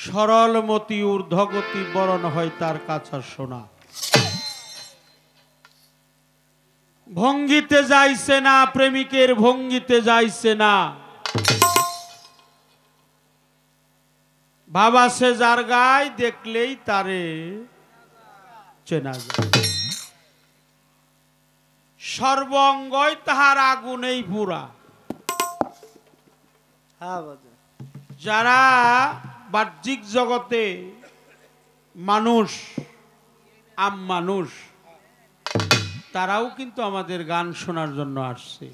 সরলমতি ঊর্ধ্বগতি বরণ হয় তার কাছা সোনা। ভঙ্গিতে যাইছে না, প্রেমিকের ভঙ্গিতে যাইছে না, বাবা সে যার গায় দেখলেই তারে চেনা যায়। সর্বঙ্গই তাহার আগুনেই পুরা। যারা বাহ্যিক জগতে মানুষ, মানুষ, তারাও কিন্তু আমাদের গান শোনার জন্য আসছে।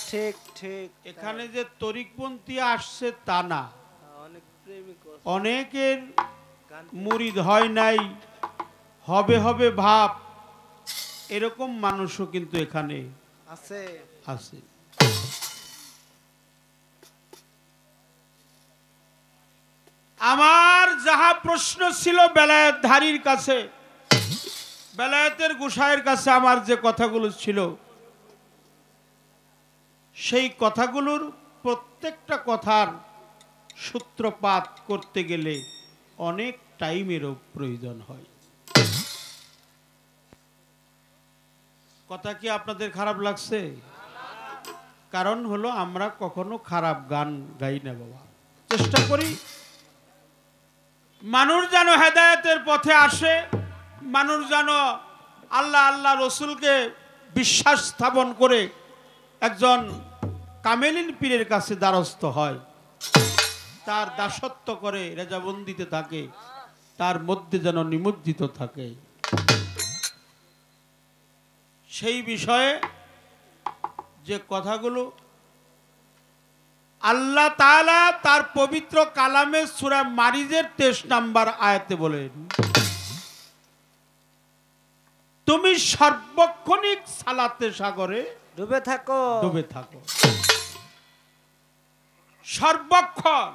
ঠিক ঠিক, এখানে যে তরিকপন্থী আসছে তা না, অনেকের মুরিদ হয় নাই, হবে হবে ভাব, এরকম মানুষও কিন্তু এখানে আছে আছে। আমার যাহা প্রশ্ন ছিল বেলায়েত ধারীর কাছে, বেলায়েতের গোসাইয়ের কাছে আমার যে কথাগুলো ছিল, সেই কথাগুলোর প্রত্যেকটা কথার সূত্রপাত করতে গেলে অনেক টাইমেরও প্রয়োজন হয়। কথা কি আপনাদের খারাপ লাগছে? কারণ হলো আমরা কখনো খারাপ গান গাই না বাবা। চেষ্টা করি মানুষ যেন হেদায়েতের পথে আসে, মানুষ যেন আল্লাহ আল্লাহ রসুলকে বিশ্বাস স্থাপন করে একজন কামেলিন পীরের কাছে দ্বারস্থ হয়, তার দাসত্ব করে রেজাবন্দিতে থাকে, তার মধ্যে যেন নিমজ্জিত থাকে। সেই বিষয়ে যে কথাগুলো আল্লাহ তাআলা তার পবিত্র কালামে সূরা মারিজের 23 নম্বর আয়াতে বলেন, তুমি সর্বক্ষণিক সালাতে সাগরে ডুবে থাকো, ডুবে থাকো। সর্বক্ষণ,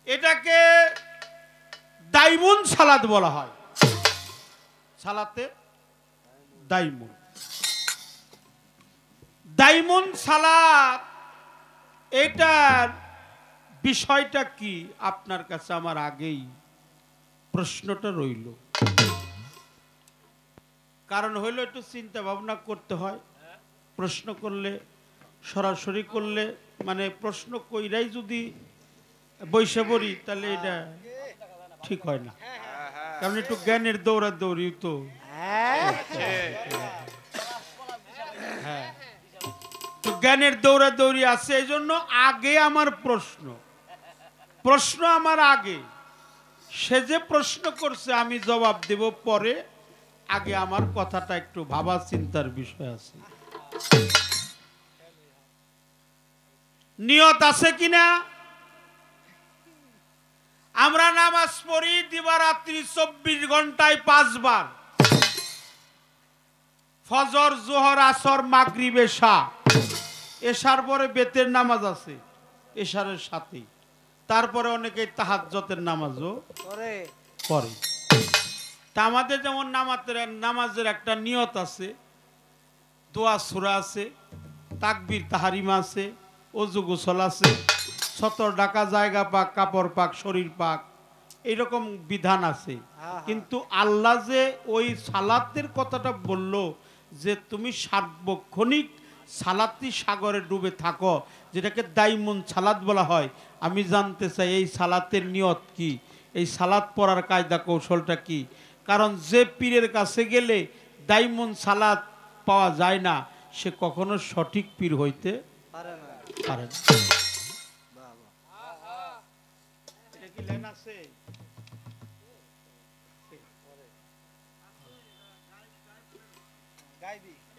এটাকে দাইমুন সালাত বলা হয়। সালাতে দাইমুন, দাইমুন সালাত, এটার বিষয়টা কি আপনার কাছে আমার আগেই প্রশ্নটা রইল। কারণ হইল একটু চিন্তা ভাবনা করতে হয়। প্রশ্ন করলে, সরাসরি করলে, মানে প্রশ্ন কইরাই যদি বৈশা পড়ি তাহলে এটা ঠিক হয় না। কারণ একটু জ্ঞানের দৌড়াদৌড়ি তো, হ্যাঁ, জ্ঞানের দৌড়াদৌড়ি আছে। এই জন্য আগে আমার প্রশ্ন আমার আগে, সে যে প্রশ্ন করছে আমি জবাব দেব পরে, আগে আমার কথাটা একটু ভাবা চিন্তার বিষয় আছে। নিয়ত আছে কিনা? আমরা নামাজ পড়ি দিবারাত্রি 24 ঘন্টায় 5 বার, ফজর, জোহর, আসর, মাগরিব, এশা। এশার পরে বেতের নামাজ আছে এশারের সাথে, তারপরে অনেকে তাহাজ্জুদের নামাজও পড়ে। তা আমাদের যেমন নামাজের একটা নিয়ত আছে, দোয়া সূরা আছে, তাকবীর তাহরিমা আছে, ওযু গোসল আছে, সতর ঢাকা, জায়গা পাক, কাপড় পাক, শরীর পাক, এইরকম বিধান আছে। কিন্তু আল্লাহ যে ওই সালাতের কথাটা বলল যে তুমি সার্বক্ষণিক সালাতি সাগরে ডুবে থাকো, যেটাকে দাইমুন সালাত বলা হয়, আমি জানতে চাই এই সালাতের নিয়ত কি, এই সালাত পড়ার কায়দা কৌশলটা কি? কারণ যে পীরের কাছে গেলে দাইমুন সালাত পাওয়া যায় না, সে কখনো সঠিক পীর হইতে পারে না।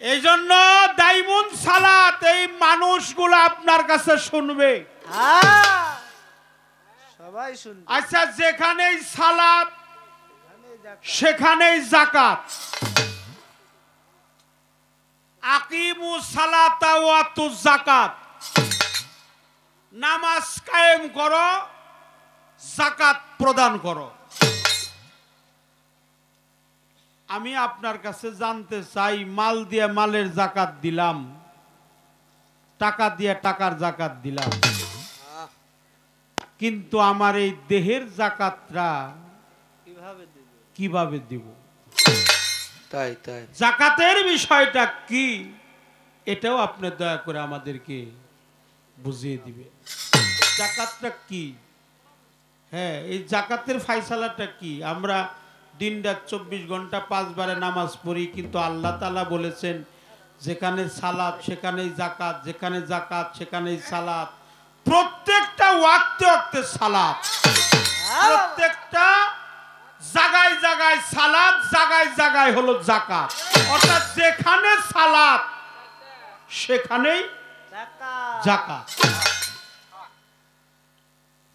এই জন্য দাইমুন সালাত এই মানুষগুলো আপনার কাছে শুনবে, সবাই শুনবে। আচ্ছা, যেখানেই সালাত সেখানেই যাকাত। আকিমু সালাতা ওয়া আতুজ যাকাত, নামাজ কায়েম করো, যাকাত প্রদান করো। আমি আপনার কাছে জানতে চাই, মাল দিয়ে মালের যাকাত দিলাম, টাকা দিয়ে টাকার যাকাত দিলাম, কিন্তু আমার এই দেহের জাকাতটা কিভাবে দিব? কিভাবে দিব? তাই তাই জাকাতের বিষয়টা কি এটাও আপনি দয়া করে আমাদেরকে বুঝিয়ে দিবে। জাকাতটা কি? হ্যাঁ, এই জাকাতের ফায়সালাটা কি? আমরা দিনরাত 24 ঘন্টা 5 বারে নামাজ পড়ি, কিন্তু আল্লাহ তাআলা বলেছেন যেখানে সালাত সেখানেই জাকাত, যেখানে জাকাত সেখানেই সালাত। প্রত্যেকটা ওয়াক্তে ওয়াক্তে সালাত, প্রত্যেকটা জায়গায় জায়গায় সালাত, জায়গায় জায়গায় হলো জাকাত। অর্থাৎ যেখানে সালাত সেখানেই জাকাত,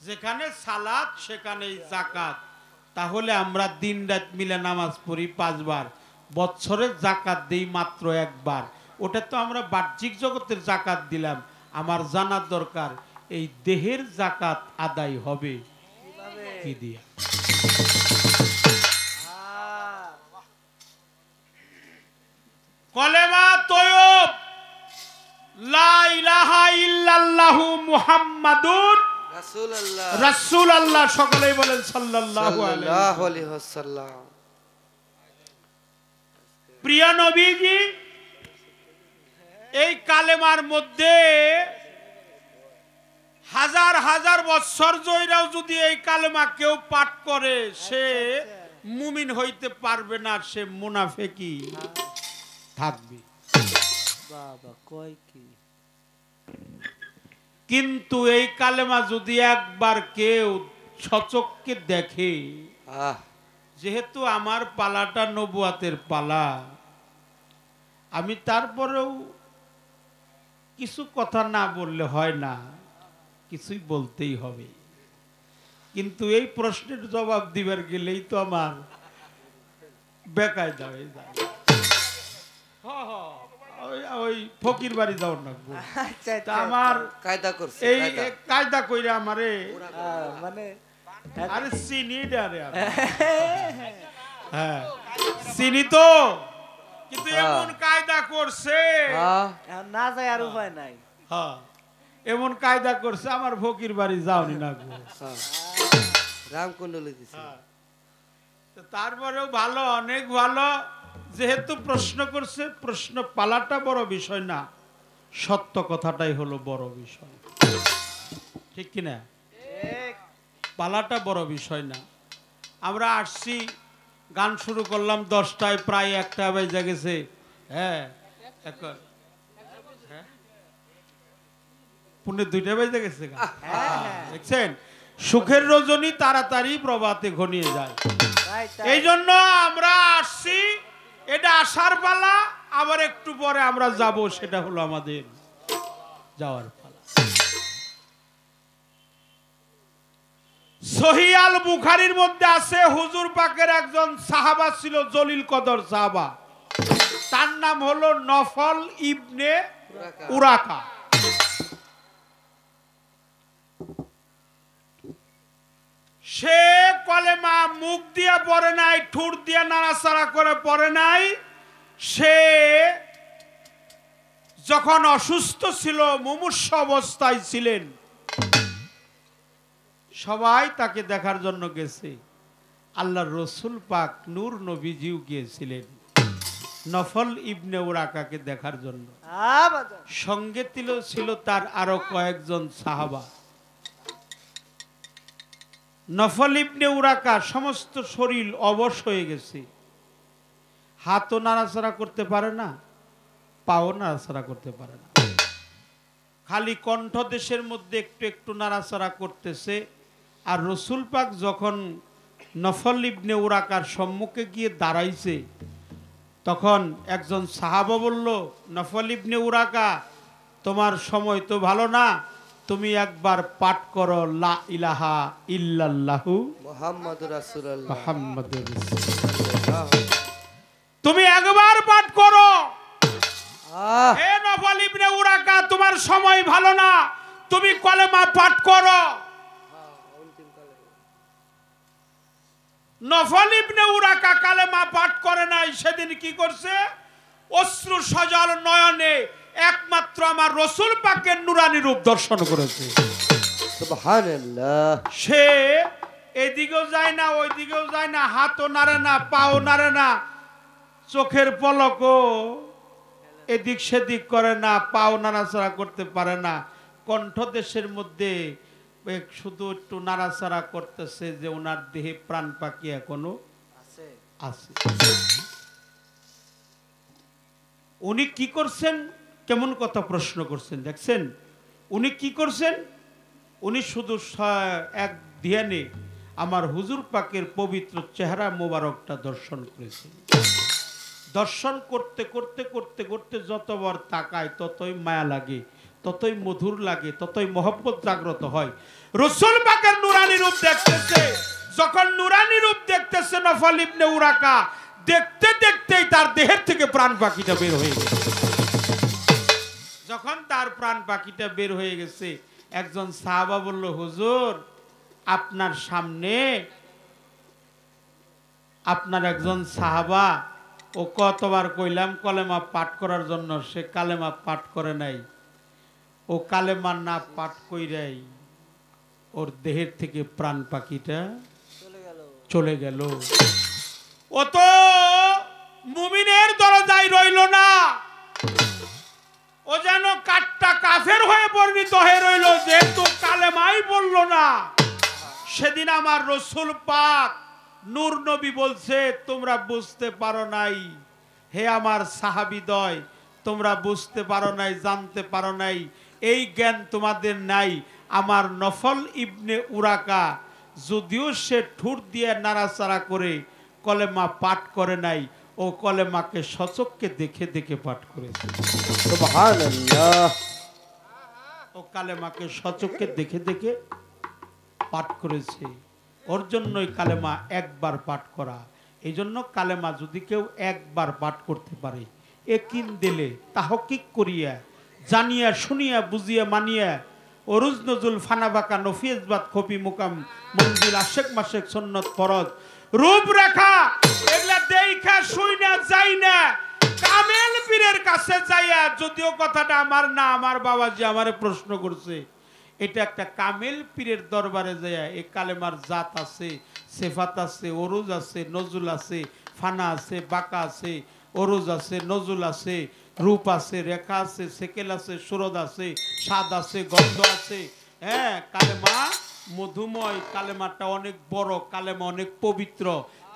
যেখানে সালাত সেখানেই জাকাত। তাহলে আমরা দিন রাত মিলে নামাজ পড়ি 5 বার, বছরে জাকাত দেই মাত্র 1 বার। ওটা তো আমরা বাহ্যিক জগতের জাকাত দিলাম। আমার জানার দরকার এই দেহের জাকাত আদায় হবে কি দিয়া? কলেমা তয়্যব লা ইলাহা ইল্লাল্লাহু মুহাম্মাদুর রাসূলুল্লাহ রাসূলুল্লাহ, সকলেই বলেন সাল্লাল্লাহু আলাইহি ওয়াসাল্লাম। প্রিয় নবীজি, এই কালেমার মধ্যে হাজার হাজার বছর জয়রাও যদি এই কালেমা কেউ পাঠ করে সে মুমিন হইতে পারবে না, সে মুনাফিকি থাকবে। বাবা কয় কি? কিন্তু এই কালেমা যদি একবার কেউ সচক্ষে দেখে, যেহেতু আমার পালাটা নবুয়াতের পালা, আমি তারপরেও কিছু কথা না বললে হয় না, কিছুই বলতেই হবে। কিন্তু এই প্রশ্নের জবাব দিবার গেলেই তো আমার বেকায়দা হয়ে যায়। ওই ফকির বাড়ি যাও না, আমার কায়দা করছে, এই কায়দা কইরা আমারে মানে আরে চিনি ডারে, হ্যাঁ চিনি তো, কিন্তু এমন কায়দা করছে না যায় আর উপায় নাই। হ্যাঁ, এমন কায়দা করছে আমার ফকির বাড়ি যাওনি না গো। রামকুণ্ডলে দিছে। তারপরেও ভালো, অনেক ভালো। যেহেতু প্রশ্ন করছে, প্রশ্ন পালাটা বড় বিষয় না, সত্য কথাটাই হলো বড় বিষয়, ঠিক কিনা? পালাটা বড় বিষয় না। আমরা আসছি, গান শুরু করলাম 10টায়, প্রায় 1টা বেজে গেছে। হ্যাঁ, এখন পুনে 2টা বেজে গেছে। দেখছেন, সুখের রজনী তাড়াতাড়ি প্রভাতে ঘনিয়ে যায়। এই জন্য আমরা আসছি, এটা আসার পালা, আবার একটু পরে আমরা যাব, সেটা হলো আমাদের যাওয়ার পালা। সহিহ আল বুখারীর মধ্যে আছে, হুজুর পাকের একজন সাহাবা ছিল, জলিল কদর সাহাবা, তার নাম হলো নফল ইবনে উরাকা। সে কলেমা মুখ দিয়ে পড়ে নাই, ঠোঁট দিয়ে নাড়াচাড়া করে পড়ে নাই। সে যখন অসুস্থ ছিল, মুমূর্ষু অবস্থায় ছিলেন, সবাই তাকে দেখার জন্য গেছে। আল্লাহর রসুল পাক নূর নবীজিও গিয়েছিলেন নফল ইবনে উরাকাকে দেখার জন্য। সঙ্গে ছিল তার আরো কয়েকজন সাহাবা। নফল ইবনে উরাকা সমস্ত শরীর অবশ হয়ে গেছে, হাতও নাড়াচাড়া করতে পারে না, পাও নাড়াচাড়া করতে পারে না, খালি কণ্ঠদেশের মধ্যে একটু একটু নাড়াচাড়া করতেছে। আর রসুল পাক যখন নফল ইবনে উরাকার সম্মুখে গিয়ে দাঁড়াইছে, তখন একজন সাহাবা বলল, নফল ইবনে উরাকা, তোমার সময় তো ভালো না, তুমি একবার পাঠ করো লা ইলাহা ইল্লাল্লাহু মুহাম্মাদুর রাসূলুল্লাহ, মুহাম্মাদুর রাসূলুল্লাহ, তুমি একবার পাঠ করো। হে নফল ইবনে উরাকা, তোমার সময় ভালো না, তুমি কলেমা পাঠ করো। নফল ইবনে উরাকা কালেমা পাঠ করে নাই। সেদিন কি করছে? অশ্রু সজল নয়নে একমাত্র আমার রসুল পাকের নুরানি রূপ দর্শন করেছে। সুবহানাল্লাহ। সে এদিকেও যায় না ওইদিকেও যায় না, হাতও নাড়ে না, পাও নাড়ে না, চোখের পলকও এদিক সেদিক করে না, পাও নাড়াচাড়া করতে পারে না, কণ্ঠদেশের মধ্যে শুধু একটু নাড়াচাড়া করতেছে যে ওনার দেহে প্রাণ পাখি এখনো আছে। উনি কি করছেন? কেমন কথা প্রশ্ন করছেন দেখছেন? উনি কি করছেন? উনি শুধু এক ধ্যানে আমার হুজুর পাকের পবিত্র চেহারা মোবারকটা দর্শন করেছেন। দর্শন করতে করতে করতে করতে যতবার তাকায় ততই মায়া লাগে, ততই মধুর লাগে, ততই মহব্বত জাগ্রত হয়। রাসূল পাকের নূরানী রূপ দেখতেছে। যখন নূরানী রূপ দেখতেছে নফল ইবনে উরাকা, দেখতে দেখতেই তার দেহের থেকে প্রাণ পাখিটা বের হয়ে গেছে। যখন তার প্রাণ পাখিটা বের হয়ে গেছে, একজন সাহাবা বলল, হুজুর আপনার সামনে আপনার একজন সাহাবা, ও কতবার কইলাম কলেমা পাঠ করার জন্য, সে কালেমা পাঠ করে নাই। ও কালেমা না পাঠ কইরাই ওর দেহের থেকে প্রাণ পাখিটা চলে গেল। ও তো মুমিনের দরজায় রইল না, ও যেন কাটটা কাফের হয়ে পরিণত হয়ে রইল, যেহেতু কালেমাই বলল না। সেদিন আমার রাসূল পাক নূর নবী বলছে, তোমরা বুঝতে পারো নাই হে আমার সাহাবীদ্বয়, তোমরা বুঝতে পারো নাই, জানতে পারো নাই, এই জ্ঞান তোমাদের নাই। আমার নফল ইবনে উরাকা যদিও সে ঠুট দিয়ে নাড়াচাড়া করে কলেমা পাঠ করে নাই, ও কলেমাকে সচক্ষে দেখে দেখে পাঠ করেছে। সুবহানাল্লাহ। ও কালেমাকে সচক্ষে দেখে দেখে পাঠ করেছে। ওর জন্যই কালেমা একবার পাঠ করা। এই জন্য কালেমা যদি কেউ একবার পাঠ করতে পারে, একিন দিলে তাহকিক করিয়া জানিয়া শুনিয়া বুঝিয়া মানিয়া, অরুজ নজুল ফানাবাকা নফিয়াজবাদ খপি মুকাম মঞ্জিল আশেক মাসেক সুন্নত ফরজ রূপরেখা এগুলা দেখা শুইনা যাই না, কামেল পীরের কাছে যাইয়া, যদিও কথাটা আমার না, আমার বাবাজি আমারে প্রশ্ন করছে, এটা একটা কামেল পীরের দরবারে যাইয়া এই কালেমার জাত আছে, সেফাত আছে, অরুজ আছে, নজুল আছে, ফানা আছে, বাঁকা আছে, অরুজ আছে, নজুল আছে, রূপ আছে, রেখা আছে, সেকেল আছে, সুরদ আছে, স্বাদ আছে, গন্ধ আছে। হ্যাঁ, কালেমা মধুময়, কালেমাটা অনেক বড়, কালেমা অনেক পবিত্র,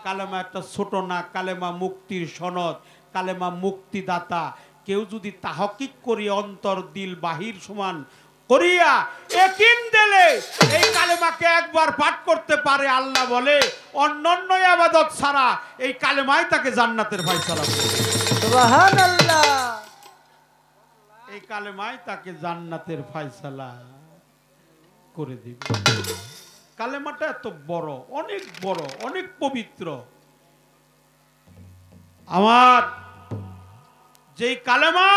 কালেমা একটা ছোট না, কালেমা মুক্তির সনদ, কালেমা মুক্তিদাতা। কেউ যদি তাহকিক করি অন্তর দিল বাহির সমান করিয়া একিন দিলে এই কালেমাকে একবার পাঠ করতে পারে, আল্লাহ বলে অন্যান্য ইবাদত ছাড়া এই কালেমাই তাকে জান্নাতের ফয়সালা করে। সুবহানাল্লাহ। এই কালেমাই তাকে জান্নাতের ফয়সালা করে দিবে। কালেমাটা এত বড়, অনেক বড়, অনেক পবিত্র। আমার যেই কালেমা,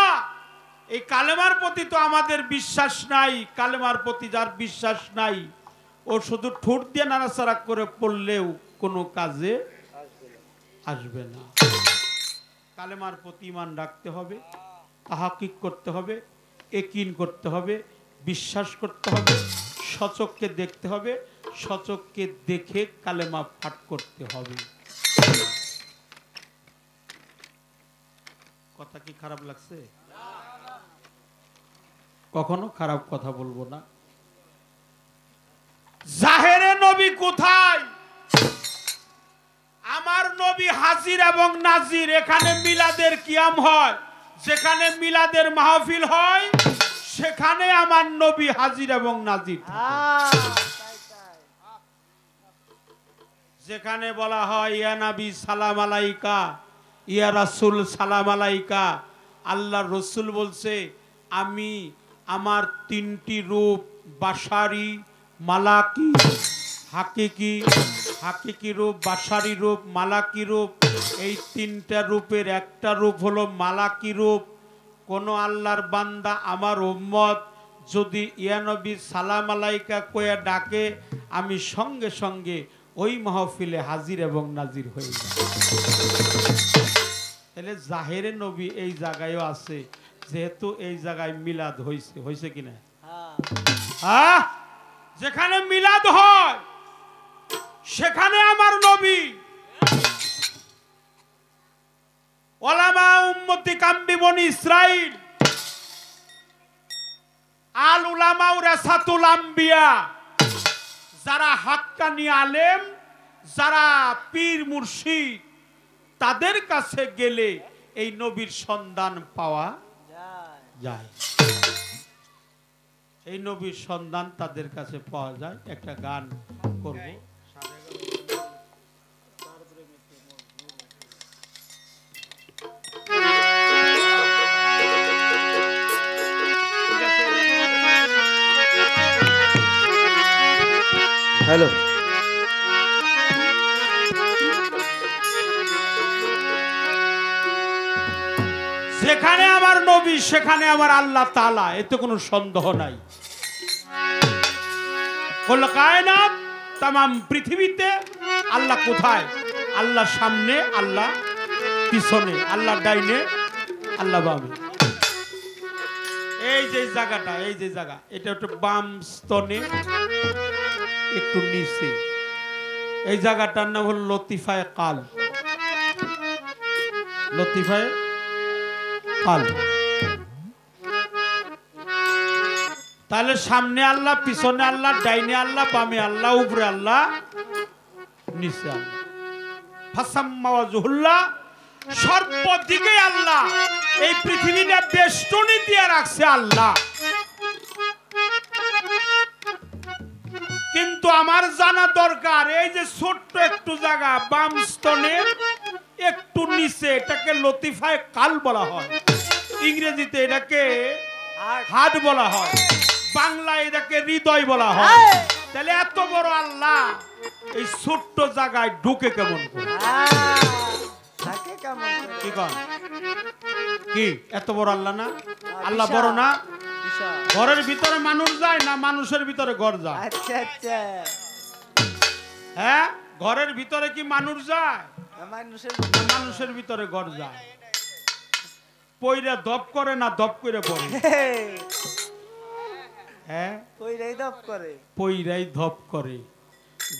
এই কালেমার প্রতি তো আমাদের বিশ্বাস নাই। কালেমার প্রতি যার বিশ্বাস নাই, ও শুধু ঠোঁট দিয়ে নাড়াচাড়া করে পড়লেও কোনো কাজে আসবে না। কালেমার প্রতি ঈমান রাখতে হবে, তাহকিক করতে হবে, একিন করতে হবে, বিশ্বাস করতে হবে, সচক্ষে দেখতে হবে, সচক্ষে দেখে কালেমা পাঠ করতে হবে। কথা কি খারাপ লাগছে? কখনো খারাপ কথা বলবো না। জাহেরে নবী কোথায়? আমার নবী হাজির এবং নাজির। এখানে মিলাদের কিয়াম হয়, যেখানে মিলাদের মাহফিল হয়, সেখানে আমার নবী হাজির এবং নাজির। যেখানে বলা হয় ইয়া নবী সালাম আলাইকা, ইয়া রাসূল সালাম আলাইকা, আল্লাহর রাসূল বলছে আমি আমার তিনটি রূপ, বাশারি, মালাকি, হাকিকি, হাকিকি রূপ, বাশারি রূপ, মালাকি রূপ, এই তিনটা রূপের একটা রূপ হলো মালাকি রূপ। কোন আল্লাহর বান্দা আমার উম্মত যদি ইয়া নবী সালাম আলাইকা কয়ে ডাকে, আমি সঙ্গে সঙ্গে ওই মাহফিলে হাজির এবং নাজির হয়ে যায়। তাহলে জাহেরে নবী এই জায়গায়ও আছে, যেহেতু এই জায়গায় মিলাদ হয়েছে, হয়েছে কিনা? যেখানে মিলাদ হয় সেখানে আমার নবী ওলামা উম্মতি কাম্বি বনি ইসরাইল আল উলামা ওয়ারাসাতুল আম্বিয়া, যারা হাক্কানি আলেম, যারা পীর মুর্শিদ, তাদের কাছে গেলে এই নবীর সন্ধান পাওয়া যায়। এই নবীর সন্ধান তাদের কাছে পাওয়া যায়। একটা গান করব। হ্যালো, যেখানে আমার নবী সেখানে আমার আল্লাহ তাআলা, এতে কোনো সন্দেহ নাই। কুল কায়নাত, তামাম পৃথিবীতে আল্লাহ কোথায়? আল্লাহ সামনে, আল্লাহ পিছনে, আল্লাহ ডাইনে, আল্লাহ বামে। এই যে জায়গাটা, এই যে জায়গা, এটা একটু বাম স্তনে একটু নিচে, এই জায়গাটার নাম হল লতিফায়ে কাল। লতিফায়ে কাল। তাহলে সামনে আল্লাহ, পিছনে আল্লাহ, ডাইনে আল্লাহ, বামে আল্লাহ, উপরে আল্লাহ, নিচে আল্লাহ। ফাসাম্মা ওয়াজহুল্লাহ, সর্বদিকে আল্লাহ। এই পৃথিবীটা বেষ্টনী দিয়ে রাখছে আল্লাহ। কিন্তু আমার জানা দরকার, এই যে ছোট্ট একটু জায়গা বাম স্তনে একটু নিচে, এটাকে লতিফায়ে কাল বলা হয়। ইংরেজিতে এটাকে হার্ট বলা হয়, বাংলায় এটাকে হৃদয় বলা হয়। তাহলে এত বড় আল্লাহ এই ছোট্ট জায়গায় ঢুকে কেমন করে? কি কন? কি এত বড় আল্লাহ না? আল্লাহ বড় না? ঘরের ভিতরে মানুষ যায় না মানুষের ভিতরে ঘর যায়? আচ্ছা আচ্ছা, হ্যাঁ, ঘরের ভিতরে কি মানুষ যায়? মানুষের ভিতরে ঘর যায়। পইরা দপ করে না দপ করে পড়ে? হ্যাঁ, কইরাই দপ করে, পইরাই ধপ করে।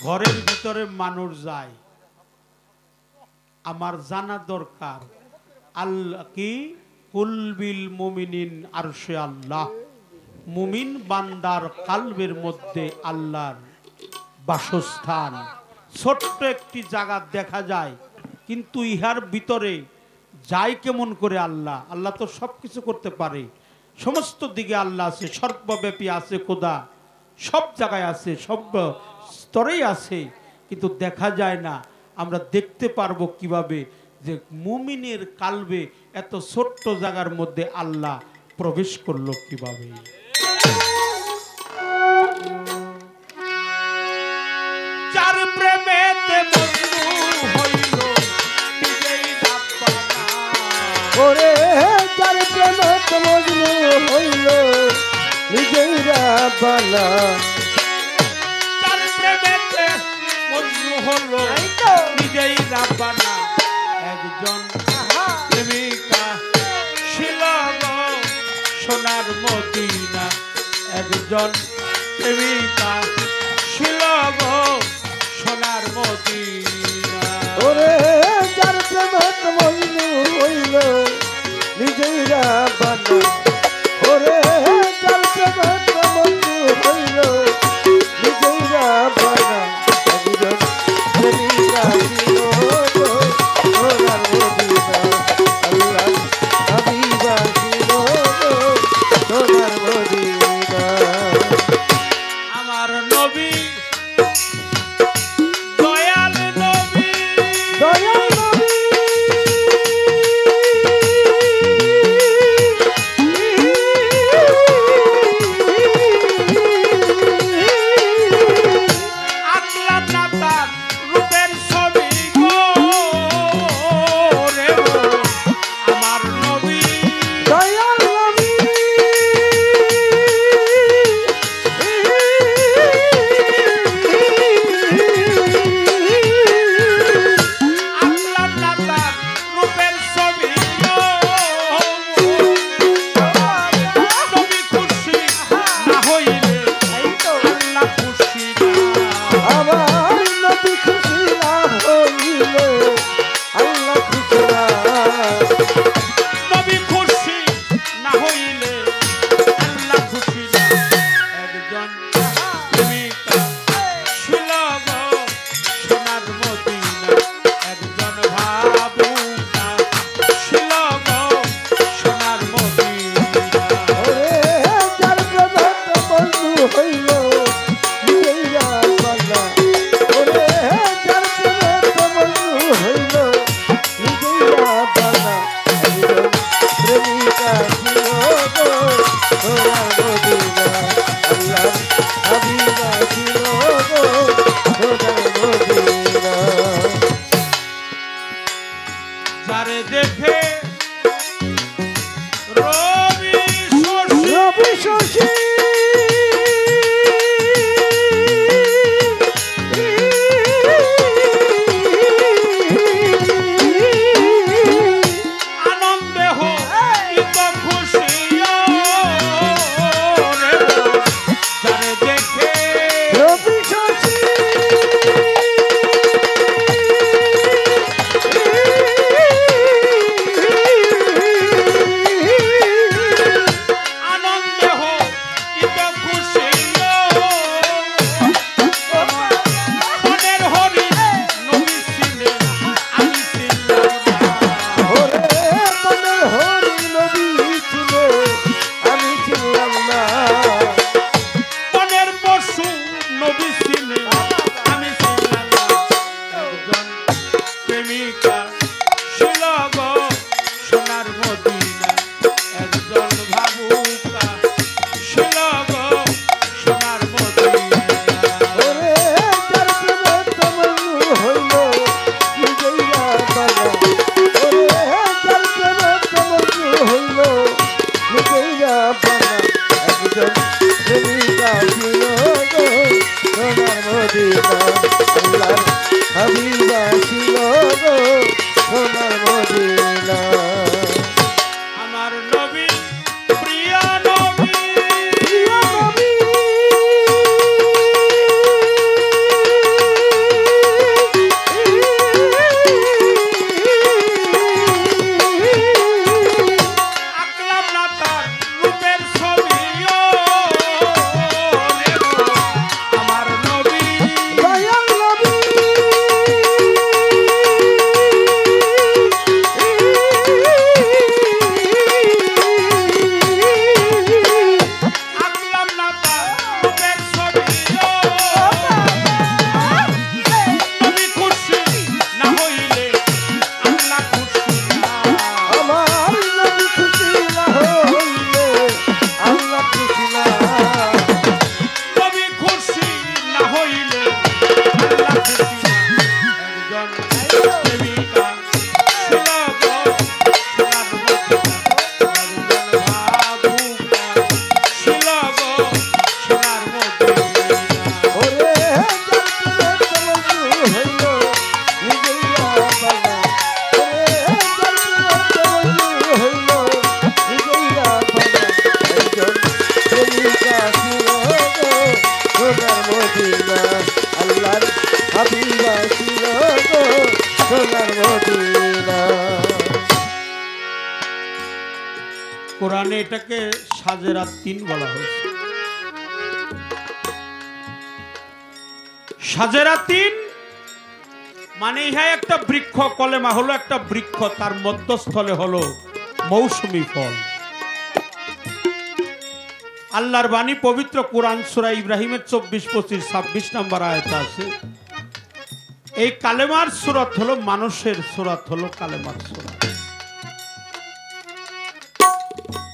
ঘরের ভিতরে মানুষ যায়। আমার জানা দরকার আল্লাহ কি? কুলবিল মুমিনিন আরশে আল্লাহ। মুমিন বান্দার কালবের মধ্যে আল্লাহর বাসস্থান। ছোট্ট একটি জায়গা দেখা যায়, কিন্তু ইহার ভিতরে যায় কেমন করে আল্লাহ? আল্লাহ তো সবকিছু করতে পারে, সমস্ত দিকে আল্লাহ আছে, সর্বব্যাপী আছে খোদা, সব জায়গায় আছে, সব স্তরেই আছে, কিন্তু দেখা যায় না। আমরা দেখতে পারবো কিভাবে যে মুমিনের কালবে এত ছোট্ট জায়গার মধ্যে আল্লাহ প্রবেশ করলো কিভাবে? যার প্রেমেতে মজনু হইল নিজেই রাব্বানা। ওরে যার প্রেমত মজনু হইল নিজেই রাব্বানা। যার প্রেমেতে মজনু হলো নিজেই রাব্বানা। একজন প্রেমিকা ছিল গো সোনার মদিনা। একজন প্রেমিকা ছিল গো সোনার মদিনা। ওরে যার প্রেমত মজনু হইল নিজেই রাব্বানা। ওরে যার প্রেমত মজনু হইল নিজেই রাব্বানা। একজন প্রেমিকা ছিল গো সোনার মদিনা। আল্লাহ হাবিবা ছিল গো সোনার মদিনা। আমার নবী দয়াল নবী, দয়াল নবী প্রেমিকা ছিল গো সোনার মদিনা একজন ভাবুকা ছিল গো সোনার মদিনা ওরে যার প্রেমত বন্ধু হইল নিজেরা বানা ওরে যার প্রেমত বন্ধু হইল নিজেরা বানা একজন প্রেমিকা ছিল গো সোনার মদিনা আল্লাহ হাবিবা ছিল গো সোনার মদিনা যারে দেখে রবি শশী রবি শশী আনন্দে হইত খুশি রে যারে দেখে রবি শশী আনন্দে হইত খুশি মনের হরি নবী ছিলে আমি ছিলাম না। ওরে মনের হরি নবী ছিল আমি ছিলাম না মনের পশু নবী ছিলে আমি ছিলাম না। একজন প্রেমিকা ছিল গো সোনার মদিনা একজন ভাবুকা ছিল গো সোনার মদিনা ওরে যার প্রেমত বন্ধু হইল নিজেরা বানা ওরে যার প্রেমত বন্ধু হইল নিজেরা বানা একজন প্রেমিকা ছিল গো সোনার মদিনা আল্লাহর হাবিবা ছিল গো সোনার মদিনা আমার নবী প্রিয় নবী প্রিয় নবী আকলাম না তার রূপের ছবি আমার নবী দয়াল নবী আকলাম না তার রূপের ছবি নবী খুশি না হইলে আল্লাহ খুশি না আমার নবী খুশি না হইলে আল্লাহ খুশি না নবী খুশি না হইলে আল্লাহ খুশি না একজন প্রেমিকা ছিল গো সোনার মদিনা একজন ভাবুকা ছিল গো সোনার মদিনা ওরে যার প্রেমত বন্ধু হইল নিজেরা বানা ওরে যার প্রেমত বন্ধু হইল নিজেরা বানা একজন প্রেমিকা ছিল গো সোনার মদিনা আল্লাহর হাবিবা ছিল গো সোনার মদিনা কোরআনে এটাকে সাজেরাত 3 বলা হয়েছে সাজেরাত 3 মানে ইহা একটা বৃক্ষ কলেমা হলো একটা বৃক্ষ তার মধ্যস্থলে হলো মৌসুমী ফল আল্লাহর বাণী পবিত্র কোরআন সূরা ইব্রাহিমের 24-25-26 নম্বর আয়াতে আছে এই কালেমার সূরত হলো মানুষের সূরত হলো কালেমার সূরত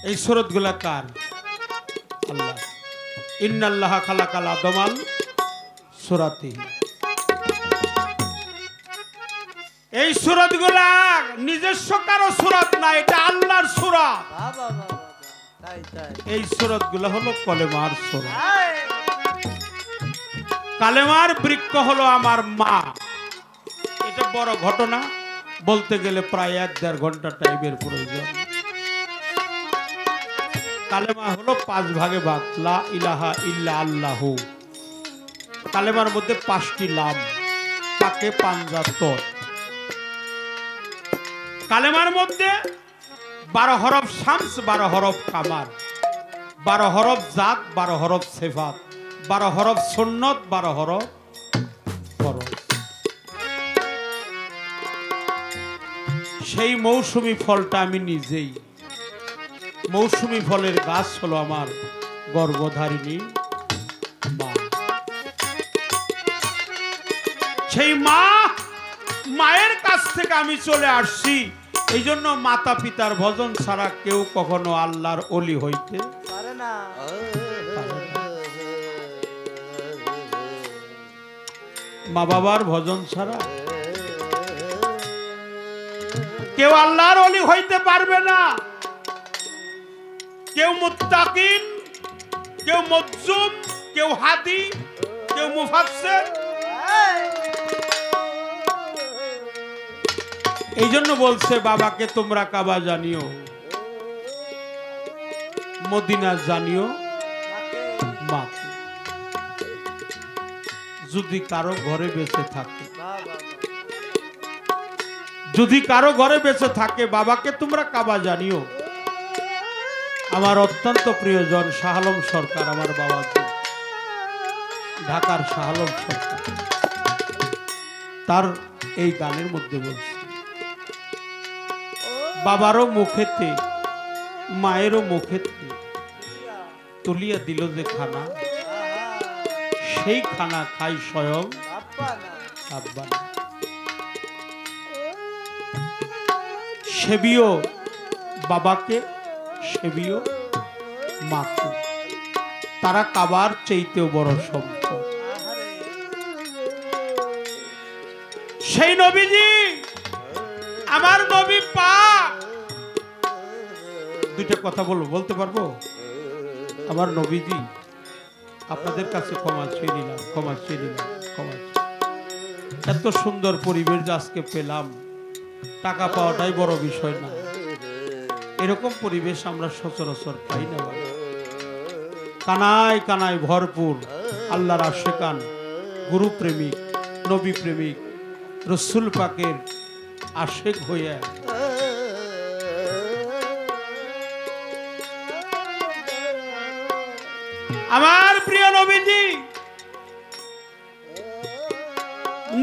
এই সূরতগুলা কার আল্লাহ ইন্নাল্লাহা খালাকাল আদমাল সূরাতিহি এই সূরতগুলা নিজস্ব কারো সূরত না এটা আল্লাহর সূরত বাবা বাবা তাই তাই এই সূরতগুলো হলো কলেমার সূরত আয়, কালেমার বৃক্ষ হলো আমার মা এটা বড় ঘটনা বলতে গেলে প্রায় 1-1.5 ঘন্টা টাইমের প্রয়োজন কালেমা হলো 5 ভাগে ভাগ লা ইলাহা ইল্লা আল্লাহু কালেমার মধ্যে 5টি লাম পাকে পাঞ্জা তত কালেমার মধ্যে 12 হরফ শামস 12 হরফ কামার 12 হরফ জাত 12 হরফ সিফাত 12 হরফ সুন্নত, 12 হরফ ফরজ। সেই মৌসুমী ফলটা আমি নিজেই। মৌসুমী ফলের গাছ হলো আমার গর্ভধারিণী মা। সেই মায়ের কাছ থেকে আমি চলে আসছি। এই জন্য মাতা পিতার ভজন ছাড়া কেউ কখনো আল্লাহর ওলি হইতে পারে না। মা বাবার ভজন ছাড়া কেউ আল্লাহর ওলি হইতে পারবে না। কেউ মুত্তাকিন, কেউ মজজুম, কেউ হাদি, কেউ মুফাসসির। এই জন্য বলছে বাবাকে তোমরা কাবা জানিও, মদিনা জানিও মাকে। যদি কারো ঘরে বেঁচে থাকে, যদি কারো ঘরে বেঁচে থাকে, বাবাকে তোমরা কাবা জানিও। আমার অত্যন্ত প্রিয়জন শাহ আলম সরকার, আমার বাবাকে, ঢাকার শাহ আলম সরকার, তার এই গানের মধ্যে বলছে বাবারও মুখেতে মায়েরও মুখেতে তুলিয়া দিল যে খানা, সেই খানা খাই স্বয়ং আব্বা না। সেবিও বাবাকে, সেবিও মাকে, তারা কাবার চাইতেও বড় সম্পদ। সেই নবীজি আমার নবী পাক। দুইটা কথা বলতে পারবো? আমার নবীজি, আপনাদের কাছে ক্ষমা চেয়ে নিলাম, ক্ষমা চেয়ে নিলাম, ক্ষমা চেয়ে। এত সুন্দর পরিবেশ আজকে পেলাম, টাকা পাওয়াটাই বড় বিষয় না। এরকম পরিবেশ আমরা সচরাচর পাই না। কানায় কানায় ভরপুর আল্লাহর আশিকান, গুরু প্রেমিক, নবী প্রেমিক, রসুল পাকের আশিক হইয়া আমার প্রিয় নবীজি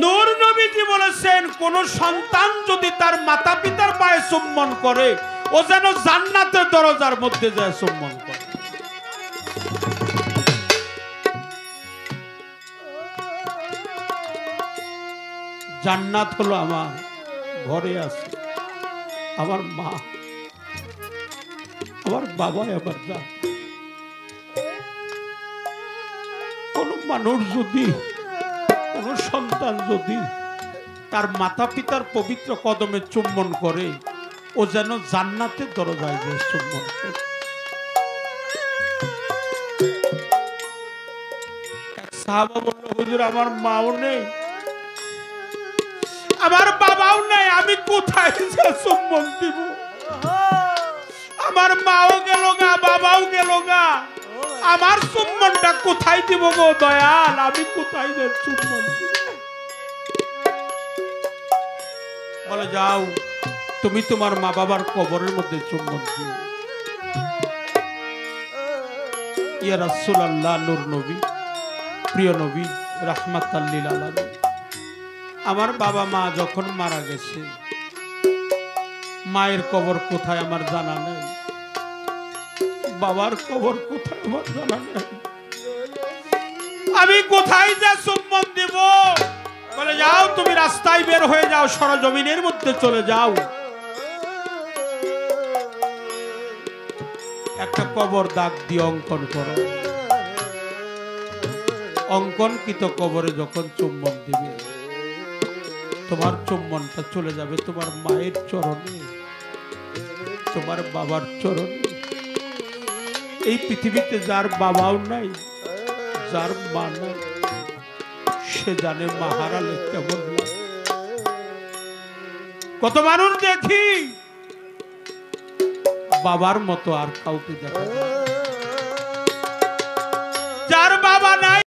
নূর নবীজি বলেছেন, কোন সন্তান যদি তার মাতা পিতার পায়ে চুম্বন করে, ও যেন জান্নাতের দরজার মধ্যে যায় চুম্বন করে। জান্নাত হলো আমার ঘরে আছে, আমার মা, আমার বাবা, আমার যা। কোন মানুষ যদি, কোন সন্তান যদি তার মাতা পিতার পবিত্র কদমে চুম্বন করে, ও যেন জান্নাতের দরজায় যায় চুম্বন করে। সাহাবা বলল, হুজুর আমার মাও নেই, আমার বাবাও নেই, আমি কোথায় যে চুম্বন দিব? আমার মাও গেল গা, বাবাও গেল গা, আমার চুম্বনটা কোথায় দিব গো দয়াল? আমি কোথায় যে চুম্বন দিব? বলে, যাও তুমি তোমার মা বাবার কবরের মধ্যে চুম্বন দিও। ইয়া রাসূলুল্লাহ, নূর নবী, প্রিয় নবী, রাহমাতাল লিল আলামিন। আমার বাবা মা যখন মারা গেছে, মায়ের কবর কোথায় আমার জানা নেই, বাবার কবর কোথায় আমার জানা নেই। আমি কোথায় যা চুম্বন দেব? বলে, যাও তুমি রাস্তায় বের হয়ে যাও, সরজমিনের মধ্যে চলে যাও, একটা কবর দাগ দিয়ে অঙ্কন করো। অঙ্কনকৃত কবরে যখন চুম্বন দিবে, তোমার চুম্বনটা চলে যাবে তোমার মায়ের চরণে, তোমার বাবার চরণে। এই পৃথিবীতে যার বাবাও নাই, যার মা নাই, সে জানে মা হারালে কেমন লাগে। কত মানুষ দেখি বাবার মতো আর কাউকে দেখা যায়, যার বাবা নাই।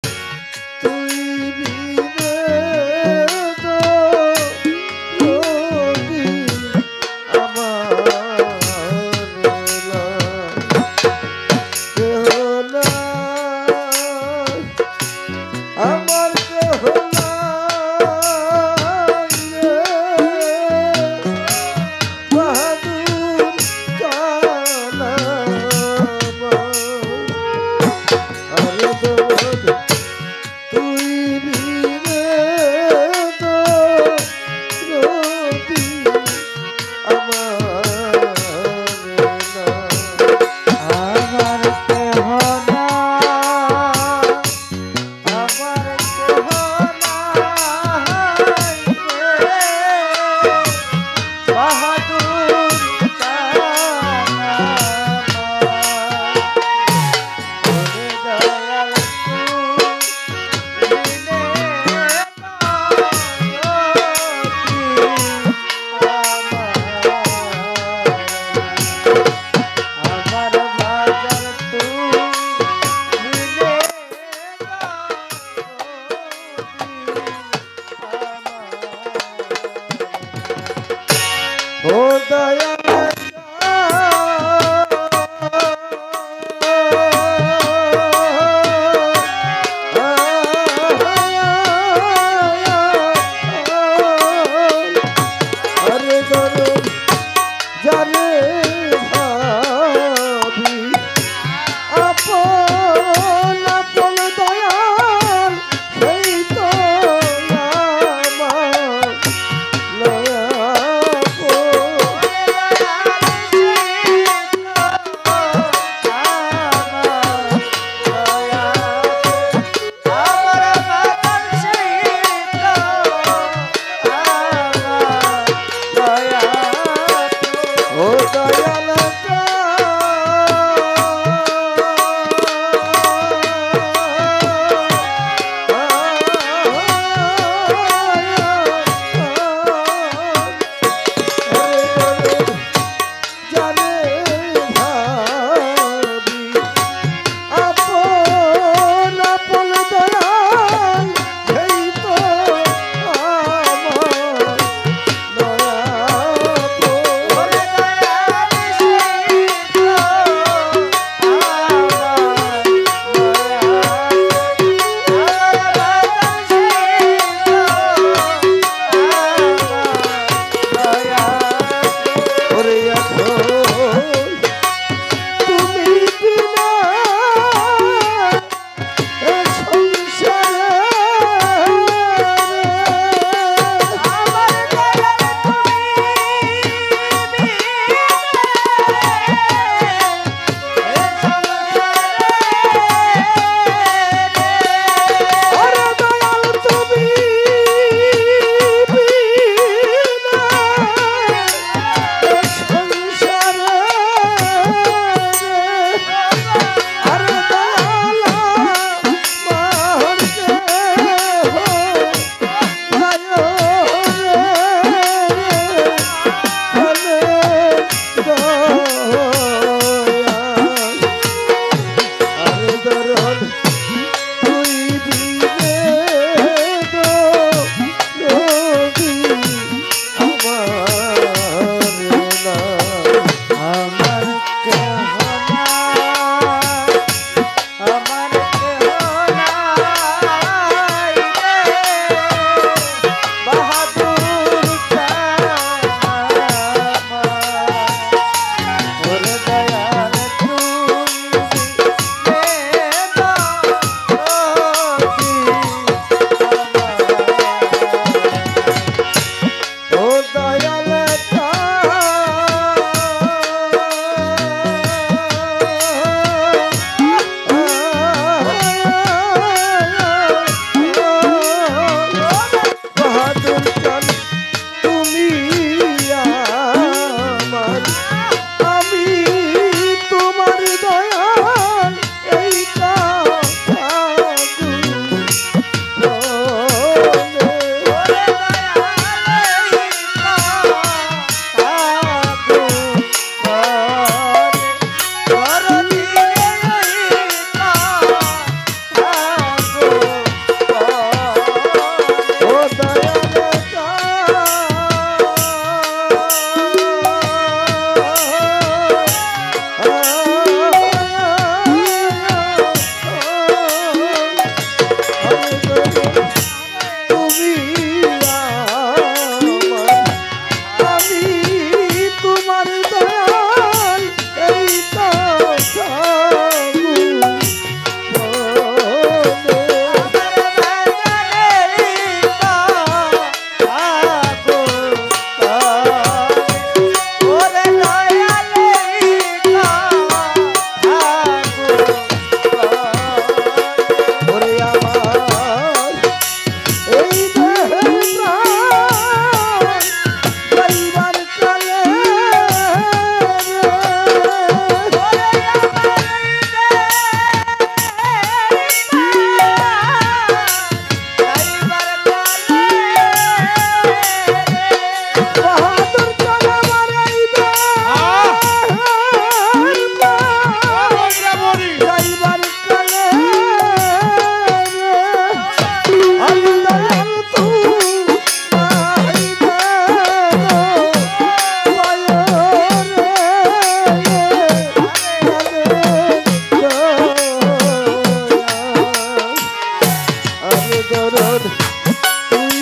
দরদ তুই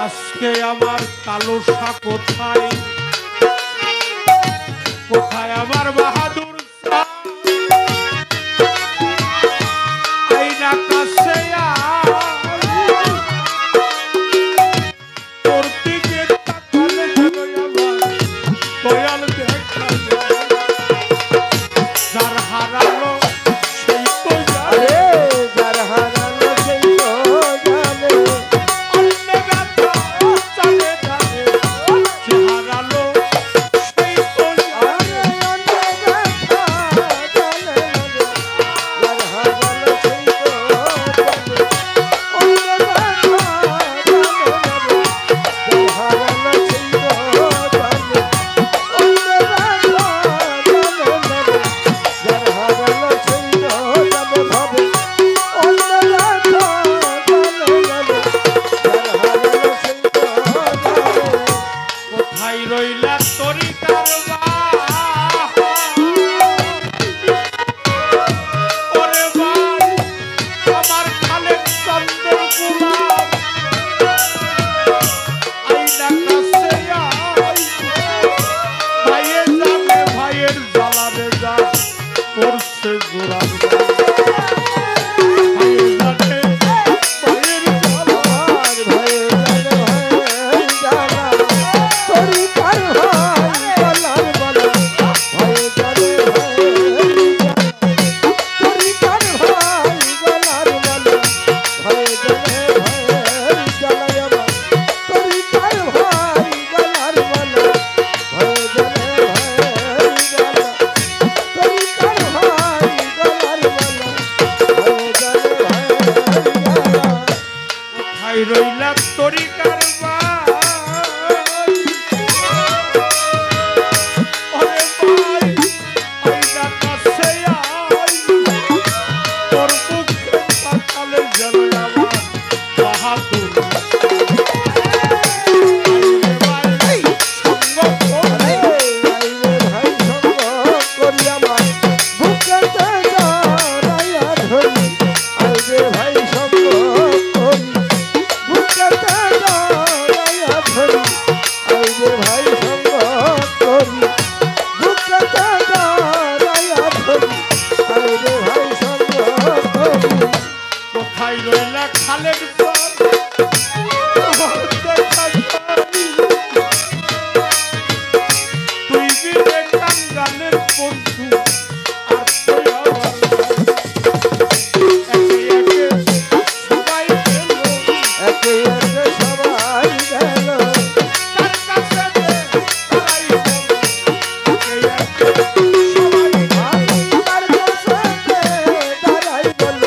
আজকে আমার কালুসা কোথায় কোথায় আমার বাহাদুর শাহ? আইনা কাছে তোর দিকে তাকালে যেন আমার দয়াল দেখা যায়। যার হারালো সেই তো জানে, যার হারানো সেই তো জানে, অন্য ব্যথা জানে জানে। যে হারালো সেই তো জানে, অন্য ব্যথা জানে না, যার হারানো সেই তো জানে, অন্য ব্যথা জানে না, যার হারানো সেই তো জানে, অন্য ব্যথা জানে না, যার হারানো সেই তো জানে ভাবে, অন্য ব্যথা জানে না, যার হারানো সেই তো জানে। কোথায় রইলা তোরি কারবার? ওরে ভাই আমার খালেক চন্দ্র গোলাম আইনা কাছে আই। ভাইয়ে জানে ভাইয়ের জ্বালাবে যা করছে জোরার ভাইয়ে জানে ভাইয়ের জ্বালা। আর ভয়ে জানে ভয়ে জানা, তোরি পার ভাই গলার বলা, ভয়ে জানে ভয়ে জানা, তোরি পার ভাই গলার বলা, ভয়ে জানে ভয়ে জানা আমার, তোরি পার ভাই গলার বলা, ভয়ে জানে ভয়ে জানা, তোরি পার ভাই গলার বলা, ভয়ে জানে ভয়ে জানা। কোথায় রইলা তোরি কারবার? ওরে ভাই আইনা কাছে আই। তোর মুখে তাকালে যেন আমার বাহাদুর। আইরে ভাই সঙ্গ করে আইরে ভাই সঙ্গ করি আমার, বুকেতে জড়াইয়া ধরি, আইরে ভাই সঙ্গ করি, বুকেতে জড়াইয়া ধরি, আইরে ভাই সঙ্গ করি, বুকেতে জড়াইয়া ধরি, আইরে ভাই সঙ্গ করি। কোথায় রইলা খালেক চর? তোমার দেখা যাই। তুই বিলে কাঙ্গালের বন্ধু আর তুই আমার ভাই। একে একে সবাই গেল, একে একে সবাই গেল, তার কাছে যে তারাই বল। একে একে সবাই গেল, তার কাছে দাঁড়াই গেল,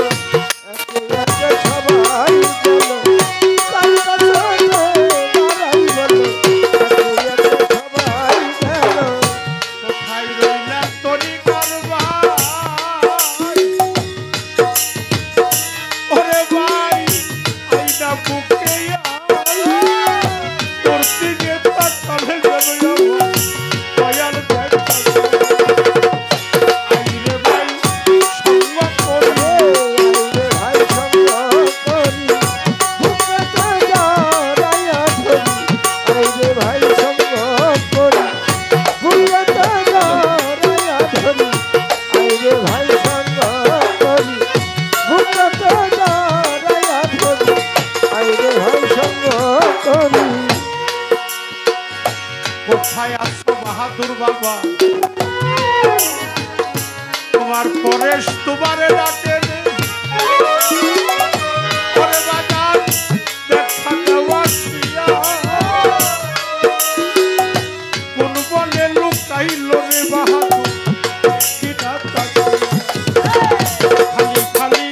একে একে সবাই গেল, তার কাছে দাঁড়াই গেল, একে একে সবাই গেল। কোথায় রইলা তোরি কারবার? ওরে ভাই আইনা বুকে আই। তোর দিকে তাকালে যেন আমার দয়াল দেখা যায়। আইরে ভাই সঙ্গ করে আইরে ভাই সঙ্গ করি, বুকেতে জড়াইয়া ধরি, আইরে ভাই সঙ্গ করি, বুকেতে জড়াইয়া ধরি, আইরে ভাই সঙ্গ করি, বুকেতে জড়াইয়া ধরি, আইরে ভাই সঙ্গ করি। কোথায় আছো বাহাদুর বাবা? তোমার পরেশ তোমারে ডাকে রে। ওরে বাজার দেখা দেওয়া শুইয়া। কোন বলে লুকাইল রে বাহাদুর কিনা তাকিয়া। খালি খালি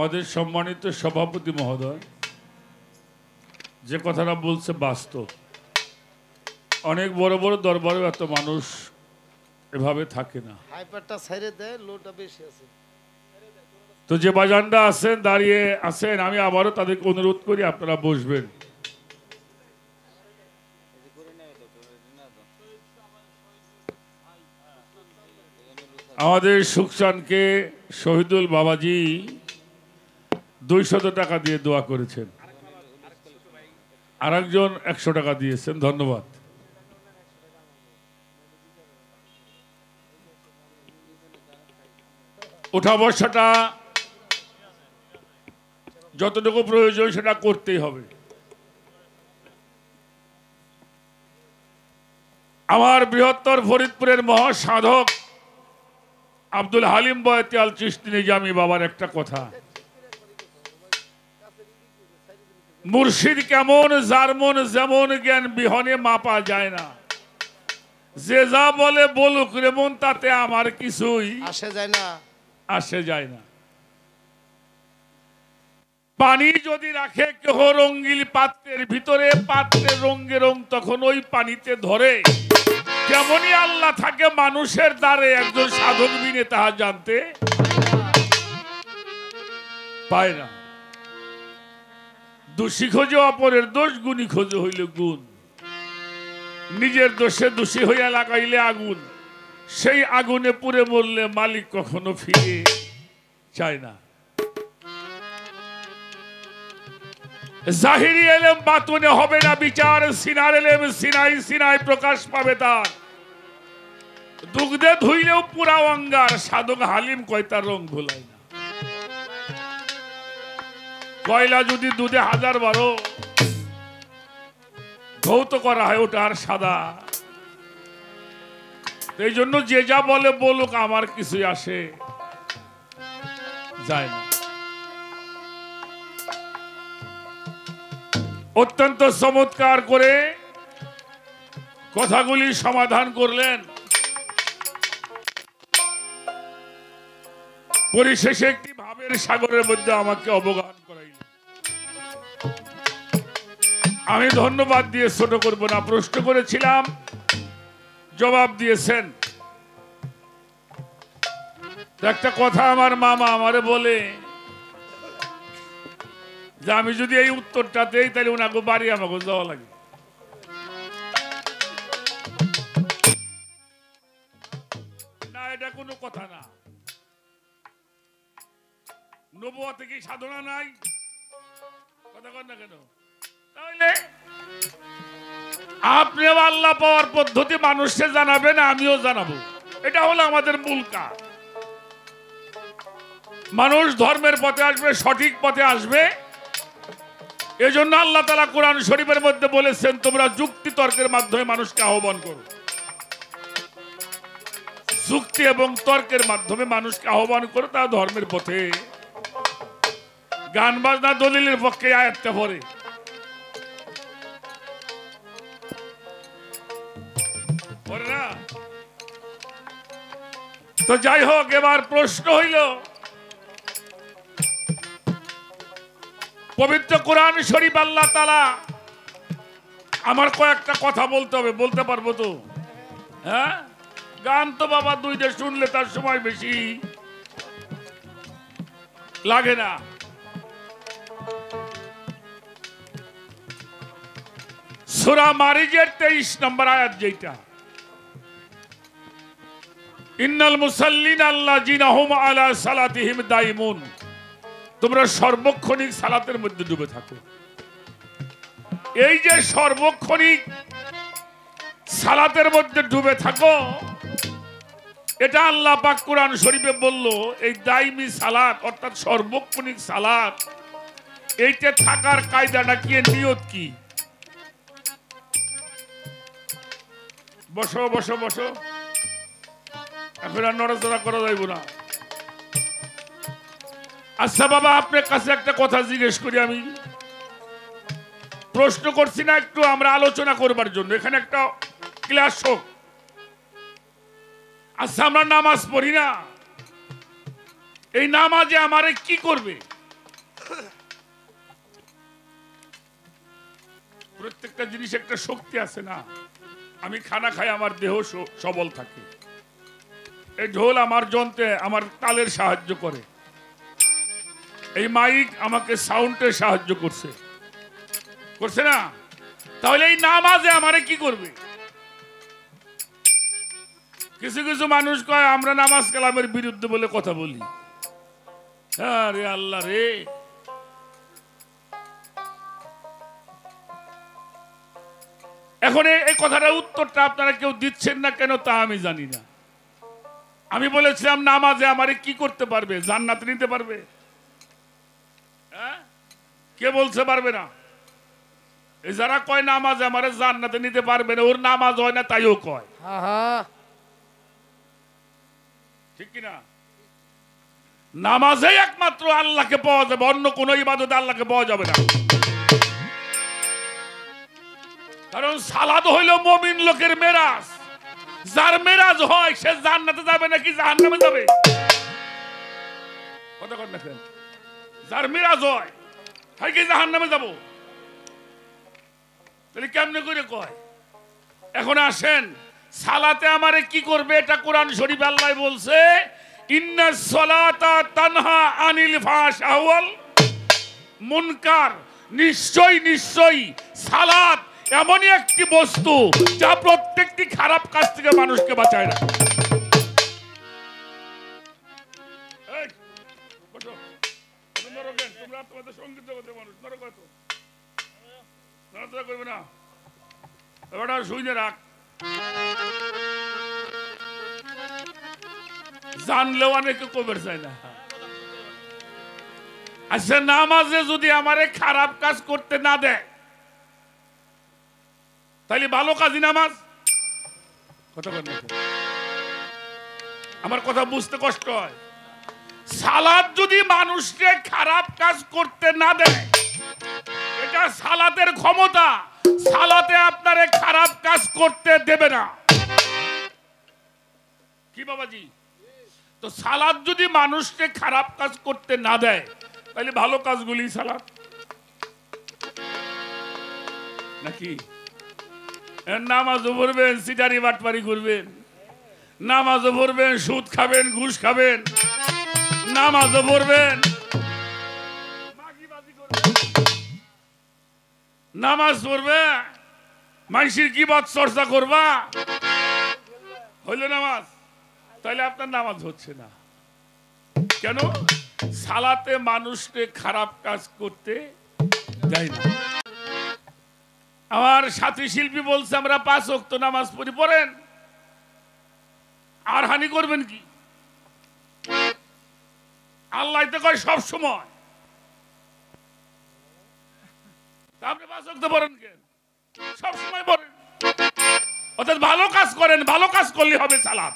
আমাদের সম্মানিত সভাপতি মহোদয় যে কথাটা বলছে বাস্তব। অনেক বড় বড় দরবারেও এত মানুষ এভাবে থাকে না। হাইপারটা ছেড়ে দেয়, লোটা বেশি আছে। তো যে বাজানরা আছেন, দাঁড়িয়ে আছেন, আমি আবারও তাদেরকে অনুরোধ করি আপনারা বসবেন। আমাদের সুখচানকে শহীদুল বাবাজি 200 টাকা দিয়ে দোয়া করেছেন, আরেকজন 100 টাকা দিয়েছেন, ধন্যবাদ। ওঠা বসাটা যতটুকু প্রয়োজন সেটা করতেই হবে। আমার বৃহত্তর ফরিদপুরের মহাসাধক আব্দুল হালিম বয়াতি আল চিশতি নিজামী বাবার একটা কথা, মুর্শিদ কেমন যার মন যেমন জ্ঞান বিহনে মাপা যায় না, যে যা বলে বলুক রে মন তাতে আমার কিছুই আসে যায় না। আসে যায় না। পানি যদি রাখে কেহ রঙ্গিল পাত্রের ভিতরে, পাত্রের রঙে রং তখন ওই পানিতে ধরে, কেমনই আল্লাহ থাকে মানুষের দ্বারে, একজন সাধক বিনে তাহা জানতে পায় না। দোষী খোঁজে অপরের দোষ, গুণী খোঁজে হইল গুণ, নিজের দোষে দোষী হইয়া লাগাইলে আগুন, সেই আগুনে পুড়ে মরলে মালিক কখনো ফিরে চায় না। জাহিরি এলেম বাতুনে হবে না বিচার, সিনার এলেম সিনাই সিনাই প্রকাশ পাবে তার, দুগ্ধে ধুইলেও পুরা অঙ্গার, সাধক হালিম কয় তার রং ভুলাই না। কয়লা যদি দুধে 1000 বারো ধৌত করা হয় ওটা আর সাদা। এই জন্য যে যা বলে বলুক, আমার কিছুই আসে যায় না। অত্যন্ত চমৎকার করে কথাগুলি সমাধান করলেন। পরিশেষে একটি ভাবের সাগরের মধ্যে আমাকে অবগাহন করাইলেন। আমি ধন্যবাদ দিয়ে ছোট করব না। প্রশ্ন করেছিলাম, জবাব দিয়েছেন। একটা কথা আমার মামা আমারে বলে যে আমি যদি এই উত্তরটা দেই তাহলে ওনাকে বাড়ি আমাকে যাওয়া লাগে। না, এটা কোনো কথা না। নবুয়তে কি সাধনা নাই? কথা কন না কেন? তাহলে আপনি আল্লাহ পাওয়ার পদ্ধতি মানুষকে জানাবেন, আমিও জানাবো। এটা হলো আমাদের মূল কাজ। মানুষ ধর্মের পথে আসবে, সঠিক পথে আসবে। এজন্য আল্লাহ তাআলা কোরআন শরীফের মধ্যে বলেছেন, তোমরা যুক্তি তর্কের মাধ্যমে মানুষকে আহ্বান করো। যুক্তি এবং তর্কের মাধ্যমে মানুষকে আহ্বান করো, তা ধর্মের পথে। গান বাজনা দলিলের পক্ষে আয়াতটা পড়ে। না তো যাই হোক, এবার প্রশ্ন হইল, পবিত্র কোরআন শরীফ আল্লাহ তাআলা, আমার কয়েকটা কথা বলতে হবে, বলতে পারবো তো? হ্যাঁ, গান তো বাবা দুইটা শুনলে তার সময় বেশি লাগে না। সূরা মারিজের 23 নম্বর আয়াত, যেটা ইন্নাল মুসাল্লিনা আল্লাযিনা হুম আলা সালাতিহিম দাইমুন, তোমরা সর্বক্ষণিক সালাতের মধ্যে ডুবে থাকো। এই যে সর্বক্ষণিক সালাতের মধ্যে ডুবে থাকো, এটা আল্লাহ পাক কোরআন শরীফে বলল। এই দাইমি সালাত অর্থাৎ সর্বক্ষণিক সালাত, এইটা থাকার কায়দাটা কি, নিয়ত কি? বসো বসো বসো, এখন আর নড়াচড়া করা যাইব না। আচ্ছা বাবা, আপনার কাছে একটা কথা জিজ্ঞেস করি। আমি প্রশ্ন করছি না, একটু আমরা আলোচনা করবার জন্য, এখানে একটা ক্লাস হোক। আচ্ছা, আমরা নামাজ পড়ি না, এই নামাজে আমারে কি করবে? প্রত্যেকটা জিনিস একটা শক্তি আছে না। আমি খানা খাই, আমার দেহ সবল থাকে। এই ঢোল আমার যন্ত্রে, আমার তালের সাহায্য করে। এই মাইক আমাকে সাউন্ডে সাহায্য করছে, করছে না? তাহলে এই নামাজে আমারে কি করবে? কিছু কিছু মানুষ কয় আমরা নামাজ কালামের বিরুদ্ধে বলে কথা বলি। আরে আল্লাহ রে, এখন এই কথাটার উত্তরটা আপনারা কেউ দিচ্ছেন না কেন তা আমি জানি না। আমি বলেছিলাম নামাজে আমারে কি করতে পারবে? জান্নাতে নিতে পারবে? হ্যাঁ, কে বলছে পারবে না? এই যারা কয় নামাজে আমারে জান্নাতে নিতে পারবে না, ওর নামাজ হয় না তাইও কয়। ঠিক কিনা? নামাজে একমাত্র আল্লাহকে পাওয়া যাবে, অন্য কোন ইবাদতে আল্লাহকে পাওয়া যাবে না। কারণ সালাত হইল মুমিন লোকের মেরাজ। যার মেরাজ হয় সে জান্নাতে যাবে নাকি জাহান্নামে যাবে? কথা কর না কেন? যার মেরাজ হয় তাই কি জাহান্নামে যাব? তাহলে কেমনে করে কয়? এখন আসেন, সালাতে আমারে কি করবে? এটা কোরআন শরীফ আল্লাহ বলছে, ইন্নাস সালাতা তানহা আনিল ফাহশা ওয়াল মুনকার। নিশ্চয়ই নিশ্চয়ই সালাত এমনই একটি বস্তু যা প্রত্যেকটি খারাপ কাজ থেকে মানুষকে বাঁচায় না। তোমরা তোমাদের সঙ্গীত জগতের মানুষ, নড়াচড়া করবে না। এবারটা শুনে রাখ, জানলেও অনেকে কবের চায় না। আচ্ছা, নামাজে যদি আমারে খারাপ কাজ করতে না দেয় তাহলে ভালো কাজই নামাজ? কথা বল না, আমার কথা বুঝতে কষ্ট হয়। সালাত যদি মানুষকে খারাপ কাজ করতে না দেয়, এটা সালাতের ক্ষমতা। সালাতে আপনারে খারাপ কাজ করতে দেবে না। কি বাবাজি? তো সালাত যদি মানুষকে খারাপ কাজ করতে না দেয় তাহলে ভালো কাজগুলি সালাত নাকি? নামাজও পড়বেন, সিটারি বাটপারি করবেন, নামাজও পড়বেন, সুদ খাবেন, ঘুষ খাবেন, নামাজও পড়বেন, নামাজ পড়বে, মানুষের গীবত চর্চা করবা, হইল নামাজ? তাহলে আপনার নামাজ হচ্ছে না। কেন? সালাতে মানুষকে খারাপ কাজ করতে দেয় না। আমার সাথী শিল্পী বলছে আমরা 5 ওয়াক্ত নামাজ পড়ি, পড়েন, আর হানি করবেন কি? আল্লাহ তো কয় সব সময়, আপনি 5 ওয়াক্ত পড়েন কেন? সব সময় পড়েন। অর্থাৎ ভালো কাজ করেন, ভালো কাজ করলে হবে সালাত।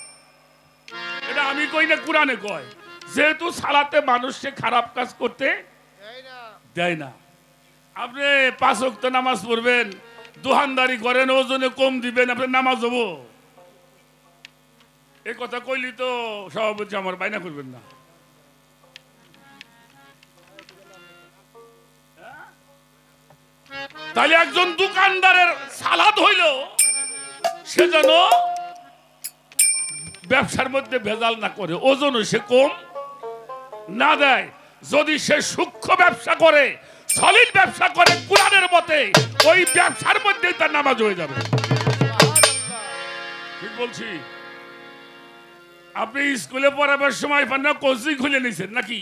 এটা আমি কই না, কোরআনে কয়। যেহেতু সালাতে মানুষকে খারাপ কাজ করতে দেয় না। আপনি 5 ওয়াক্ত নামাজ পড়বেন, দোহানদারি করেন, ওজনে কম দিবেন, আপনার নামাজ হবো? এই কথা কইলি তো সভাপতি আমার বাইনা করবেন না। তাহলে একজন দোকানদারের সালাত হইল সে যেন ব্যবসার মধ্যে ভেজাল না করে, ওজন সে কম না দেয়। যদি সে সূক্ষ্ম ব্যবসা করে, সলিড ব্যবসা করে কোরআনের মতে, ওই ব্যবসার মধ্যেই তার নামাজ হয়ে যাবে। ঠিক বলছি? আপনি স্কুলে পড়াবার সময় পান না, কোচিং খুলে নিছেন নাকি?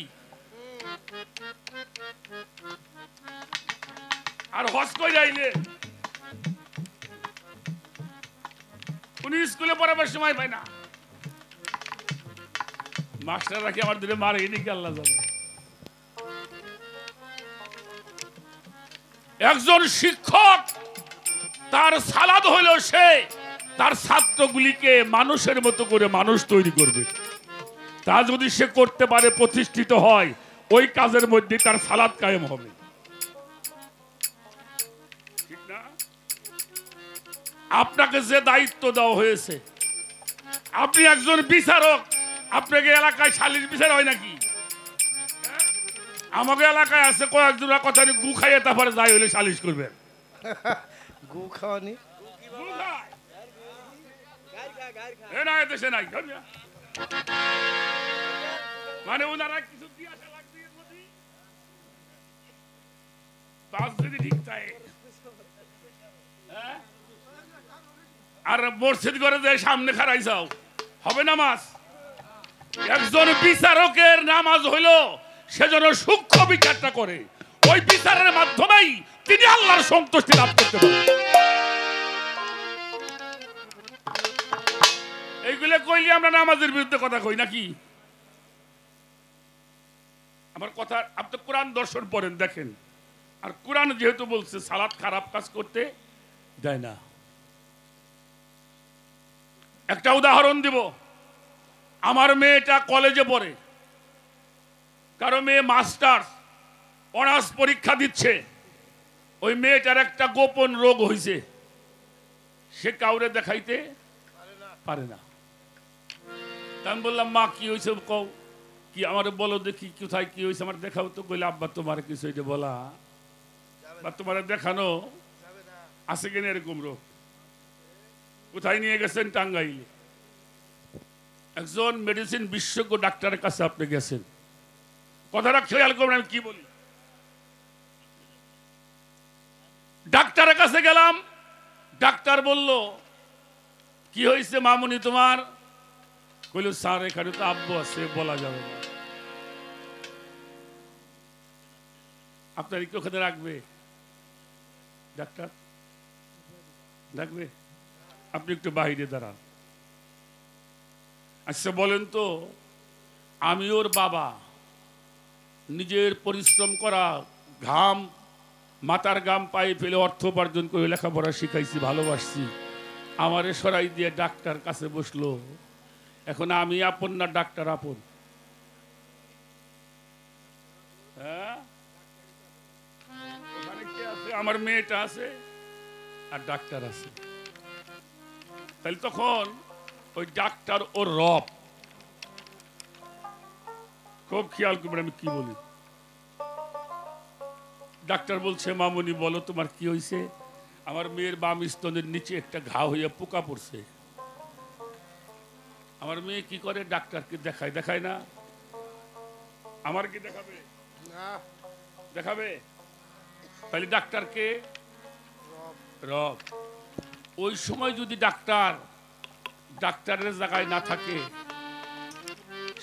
আর হজ কই যাইলে উনি স্কুলে পড়াবার সময় পায় না। মাস্টাররা কি আমার দিলে মারে নাকি আল্লাহ জানে। একজন শিক্ষক তার সালাত হইল সে তার ছাত্রগুলিকে মানুষের মতো করে মানুষ তৈরি করবে। তা যদি সে করতে পারে, প্রতিষ্ঠিত হয়, ওই কাজের মধ্যে তার সালাত কায়েম হবে। ঠিক না? আপনাকে যে দায়িত্ব দেওয়া হয়েছে, আপনি একজন বিচারক, আপনাকে এলাকায় সালিশ বিচার হয় নাকি? আমাকে এলাকায় আছে কয়েকজন কথা নিয়ে গু খাইয়ে তারপরে যাই হলে সালিশ করবেন। গু খাওয়ানি গু খায়? এ না, এ দেশে নাই। মানে ওনারা কিছু দিয়ে আসা লাগবে এর মধ্যে? বাস যদি ঠিক থাকে। হ্যাঁ? আর মসজিদ করে যে সামনে খারাই যাও হবে নামাজ। একজন বিচারকের নামাজ হইল সেজন্য সূক্ষ্ম বিচারটা করে, ওই বিচারের মাধ্যমেই তিনি আল্লাহর সন্তুষ্টি লাভ করতে পারেন। এইগুলো কইলে আমরা নামাজের বিরুদ্ধে কথা কই নাকি? আমার কথা, আপনি কোরআন দর্শন পড়েন দেখেন। আর কোরআন যেহেতু বলছে সালাত খারাপ কাজ করতে দেয় না। একটা উদাহরণ দিব। আমার মেয়েটা কলেজে পড়ে, কারো মেয়ে মাস্টার্স অনার্স পরীক্ষা দিচ্ছে। ওই মেয়েটার একটা গোপন রোগ হয়েছে, সে কাউরে দেখাইতে পারে না। আমি বললাম, মা কি হয়েছে কও, কি আমার বলো দেখি কোথায় কি হয়েছে, আমার দেখাও তো। কইলে, আব্বা তোমার কিছু হইতে বলা বা তোমার দেখানো আছে কিনা এরকম রোগ? কোথায় নিয়ে গেছেন? টাঙ্গাইলে। একজন মেডিসিন বিশেষজ্ঞ ডাক্তারের কাছে আপনি গেছেন। কথাটা খেয়াল করবেন আমি কি বলি। ডাক্তারের কাছে গেলাম, ডাক্তার বলল, কি হয়েছে মামুনি তোমার? কইল, স্যার এখানে তো আব্বু আছে, বলা যাবে না। আপনার কি ওখানে রাখবে? ডাক্তার রাখবে? আপনি একটু বাইরে দাঁড়ান। আচ্ছা বলেন তো, আমি ওর বাবা, নিজের পরিশ্রম করা ঘাম, মাথার ঘাম পায়ে ফেলে অর্থ উপার্জন করে লেখাপড়া শিখাইছি, ভালোবাসছি। আমারে সরাই দিয়ে ডাক্তার কাছে বসলো। এখন আমি আপন না ডাক্তার আপন? হ্যাঁ, ওখানে কে আছে? আমার মেয়েটা আছে আর ডাক্তার আছে। তাহলে তখন ওই ডাক্তার ওর রব। খুব খেয়াল করবেন আমি কি বলি। ডাক্তার বলছে, মামুনি বলো তোমার কি হয়েছে? আমার মেয়ের বাম স্তনের নিচে একটা ঘা হইয়া পোকা পড়ছে। আমার মেয়ে কি করে? ডাক্তারকে দেখায়। দেখায় না? আমার কি দেখাবে? দেখাবে? তাহলে ডাক্তারকে রব। ওই সময় যদি ডাক্তারের জায়গায় না থাকে,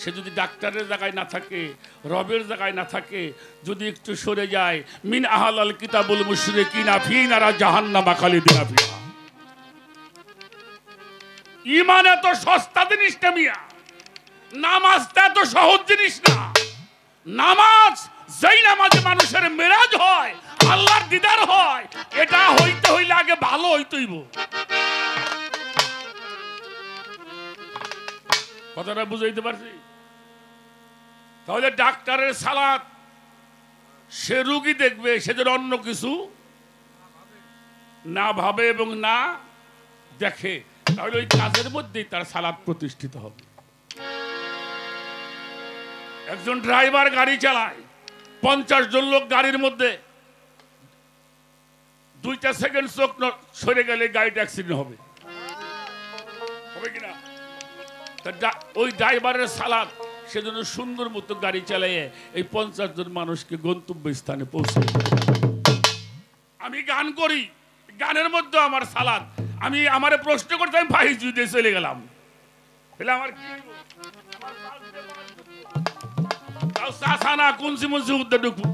সে যদি ডাক্তারের জায়গায় না থাকে, রবের জায়গায় না থাকে, যদি একটু সরে যায়, মিন আহলাল কিতাবুল মুশরিকিনা ফি নারা জাহান্নামা খালিদিনা ফিহা। ঈমান এত সস্তা জিনিস না মিয়া, নামাজটা এত সহজ জিনিস না। নামাজ, যেই নামাজে মানুষের মেরাজ হয়, আল্লাহর দিদার হয়, এটা হইতে হইলে আগে ভালো হইতেইব। কথাটা বুঝাইতে পারছি? তাহলে ডাক্তারের সালাত, সে রুগী দেখবে, সে যেন অন্য কিছু না ভাবে এবং না দেখে, তাহলে ওই কাজের মধ্যেই তার সালাত প্রতিষ্ঠিত হবে। একজন ড্রাইভার গাড়ি চালায়, 50 জন লোক গাড়ির মধ্যে, 2টা সেকেন্ড চোখ সরে গেলে গাড়িটা অ্যাক্সিডেন্ট হবে, হবে কিনা? ওই ড্রাইভারের সালাত, সেজন্য সুন্দর মতো গাড়ি চালাইয়ে এই 50 জন মানুষকে গন্তব্য স্থানে পৌঁছে। আমি গান করি, গানের মধ্যে আমার সালাত। আমি আমারে প্রশ্ন করতে, আমি ভাই জুড়ে চলে গেলাম, তাহলে আমার কি হইব? তাও চাষা কুনসি মুন্সি উদ্দে ঢুকবো।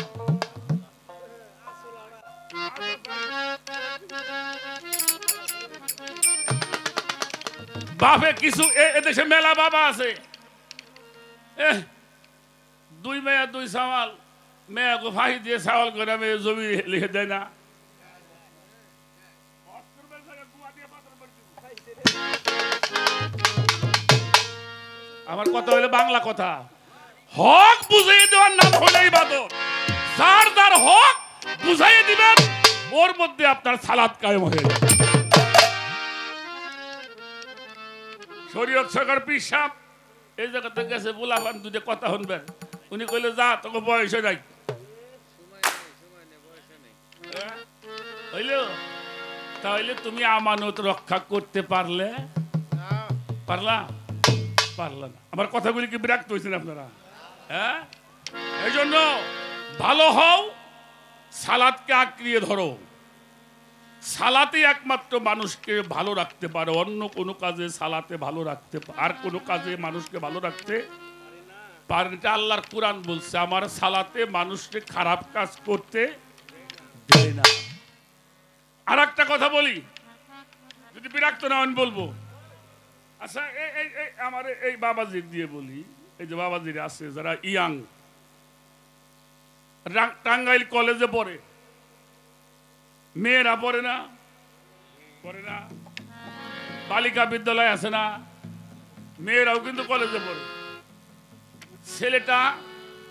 বাপে কিছু এদেশে মেলা বাবা আছে, 2 মেয়া 2 সাওয়াল, মেয়া গো ফাঁসি দিয়ে সাওয়াল করে মেয়ে জমি লিখে দেয় না। আমার কথা হলো বাংলা কথা। হক বুঝিয়ে দেওয়ার নাম হলো ইবাদত। যার যার হক বুঝাইয়ে দিবেন, ওর মধ্যে আপনার সালাত কায়েম হয়ে যাবে। শরীয়ত সরকার পীর সাহেব এই জায়গাতে গেছে, বলাবান দুটো কথা শুনবেন। উনি কইলে, যা তোকে বয়স নাই, হইল? তাহলে তুমি আমানত রক্ষা করতে পারলে? পারলা? পারলা না। আমার কথাগুলি কি বিরক্ত হয়েছেন আপনারা? হ্যাঁ, এই জন্য ভালো হও, সালাতকে আঁকড়িয়ে ধরো। সালাতে একমাত্র মানুষকে ভালো রাখতে পারে, অন্য কোনো কাজে সালাতে ভালো রাখতে, আর কোনো কাজে মানুষকে ভালো রাখতে পারে না। আল্লাহর কোরআন বলছে, আমার সালাতে মানুষকে খারাপ কাজ করতে দেয় না। আর একটা কথা বলি, যদি বিরক্ত না হন বলবো। আচ্ছা, আমার এই বাবাজির দিয়ে বলি, এই যে বাবাজির আছে যারা ইয়াং, টাঙ্গাইল কলেজে পড়ে, মেয়েরা পড়ে না? পড়ে না? বালিকা বিদ্যালয় আছে না? মেয়েরাও কিন্তু কলেজে পড়ে। ছেলেটা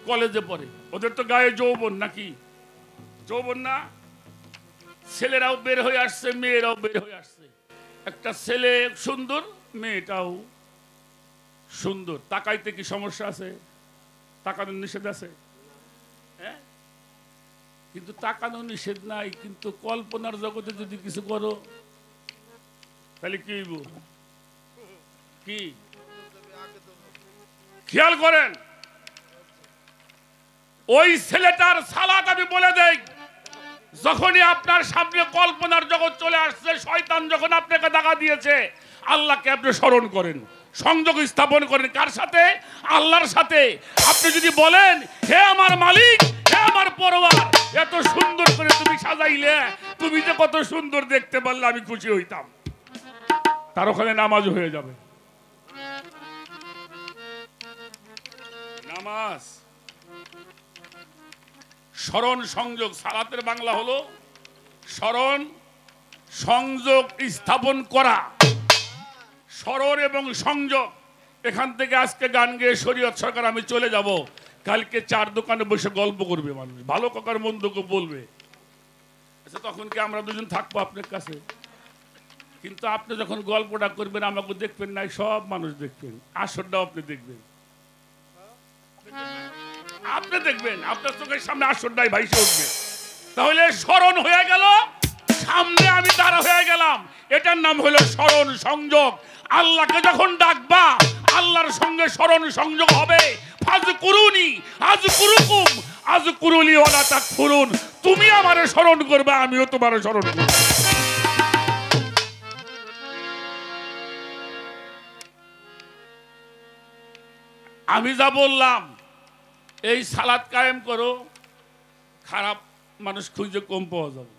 কলেজে পড়ে, ওদের তো গায়ে যৌবন, নাকি যৌবন না? ছেলেরাও বের হয়ে আসছে, মেয়েরাও বের হয়ে আসছে। একটা ছেলে সুন্দর, মেয়েটাও সুন্দর। তাকাইতে কি সমস্যা আছে? তাকানোর নিষেধ আছে? হ্যাঁ, কিন্তু তাকানো নিষেধ নাই, কিন্তু কল্পনার জগতে যদি কিছু করো তাহলে কি হইব? কি খেয়াল করেন, ওই ছেলেটার সালাত আমি বলে দেই, যখনই আপনার সামনে কল্পনার জগৎ চলে আসছে, শয়তান যখন আপনাকে দাগা দিয়েছে, আল্লাহকে আপনি স্মরণ করেন, সংযোগ স্থাপন করেন। কার সাথে? আল্লাহর সাথে। আপনি যদি বলেন, হে আমার মালিক, হে আমার পরওয়ার, এত সুন্দর করে তুমি সাজাইলে, তুমি যে কত সুন্দর দেখতে পারলে আমি খুশি হইতাম, তার ওখানে নামাজ হয়ে যাবে। নামাজ, স্মরণ সংযোগ। সালাতের বাংলা হলো স্মরণ সংযোগ স্থাপন করা। স্মরণ এবং সংযোগ। এখান থেকে আজকে গান গেয়ে শরীয়ত সরকার আমি চলে যাব, কালকে চার দোকানে বসে গল্প করবে মানুষ, ভালো কাকার মন্দকে বলবে। আচ্ছা, তখন কি আমরা দুজন থাকবো আপনার কাছে? কিন্তু আপনি যখন গল্পটা করবেন, আমাকে দেখবেন না, সব মানুষ দেখবেন, আসরটাও আপনি দেখবেন। আপনি দেখবেন আপনার চোখের সামনে আসরটাই ভাইসে উঠবে। তাহলে স্মরণ হয়ে গেল, সামনে আমি দাঁড়া হয়ে গেলাম, এটার নাম হলো স্মরণ সংযোগ। আল্লাহকে যখন ডাকবা, আল্লাহর সঙ্গে স্মরণ সংযোগ হবে। ফাজকুরুনি আযকুরুকুম আযকুরুলি ওয়ালা তাকফুরুন। তুমি আমারে স্মরণ করবে, আমিও তোমারে স্মরণ করব। আমি যা বললাম, এই সালাত কায়েম করো, খারাপ মানুষ খুঁজে কম পাওয়া যাবে।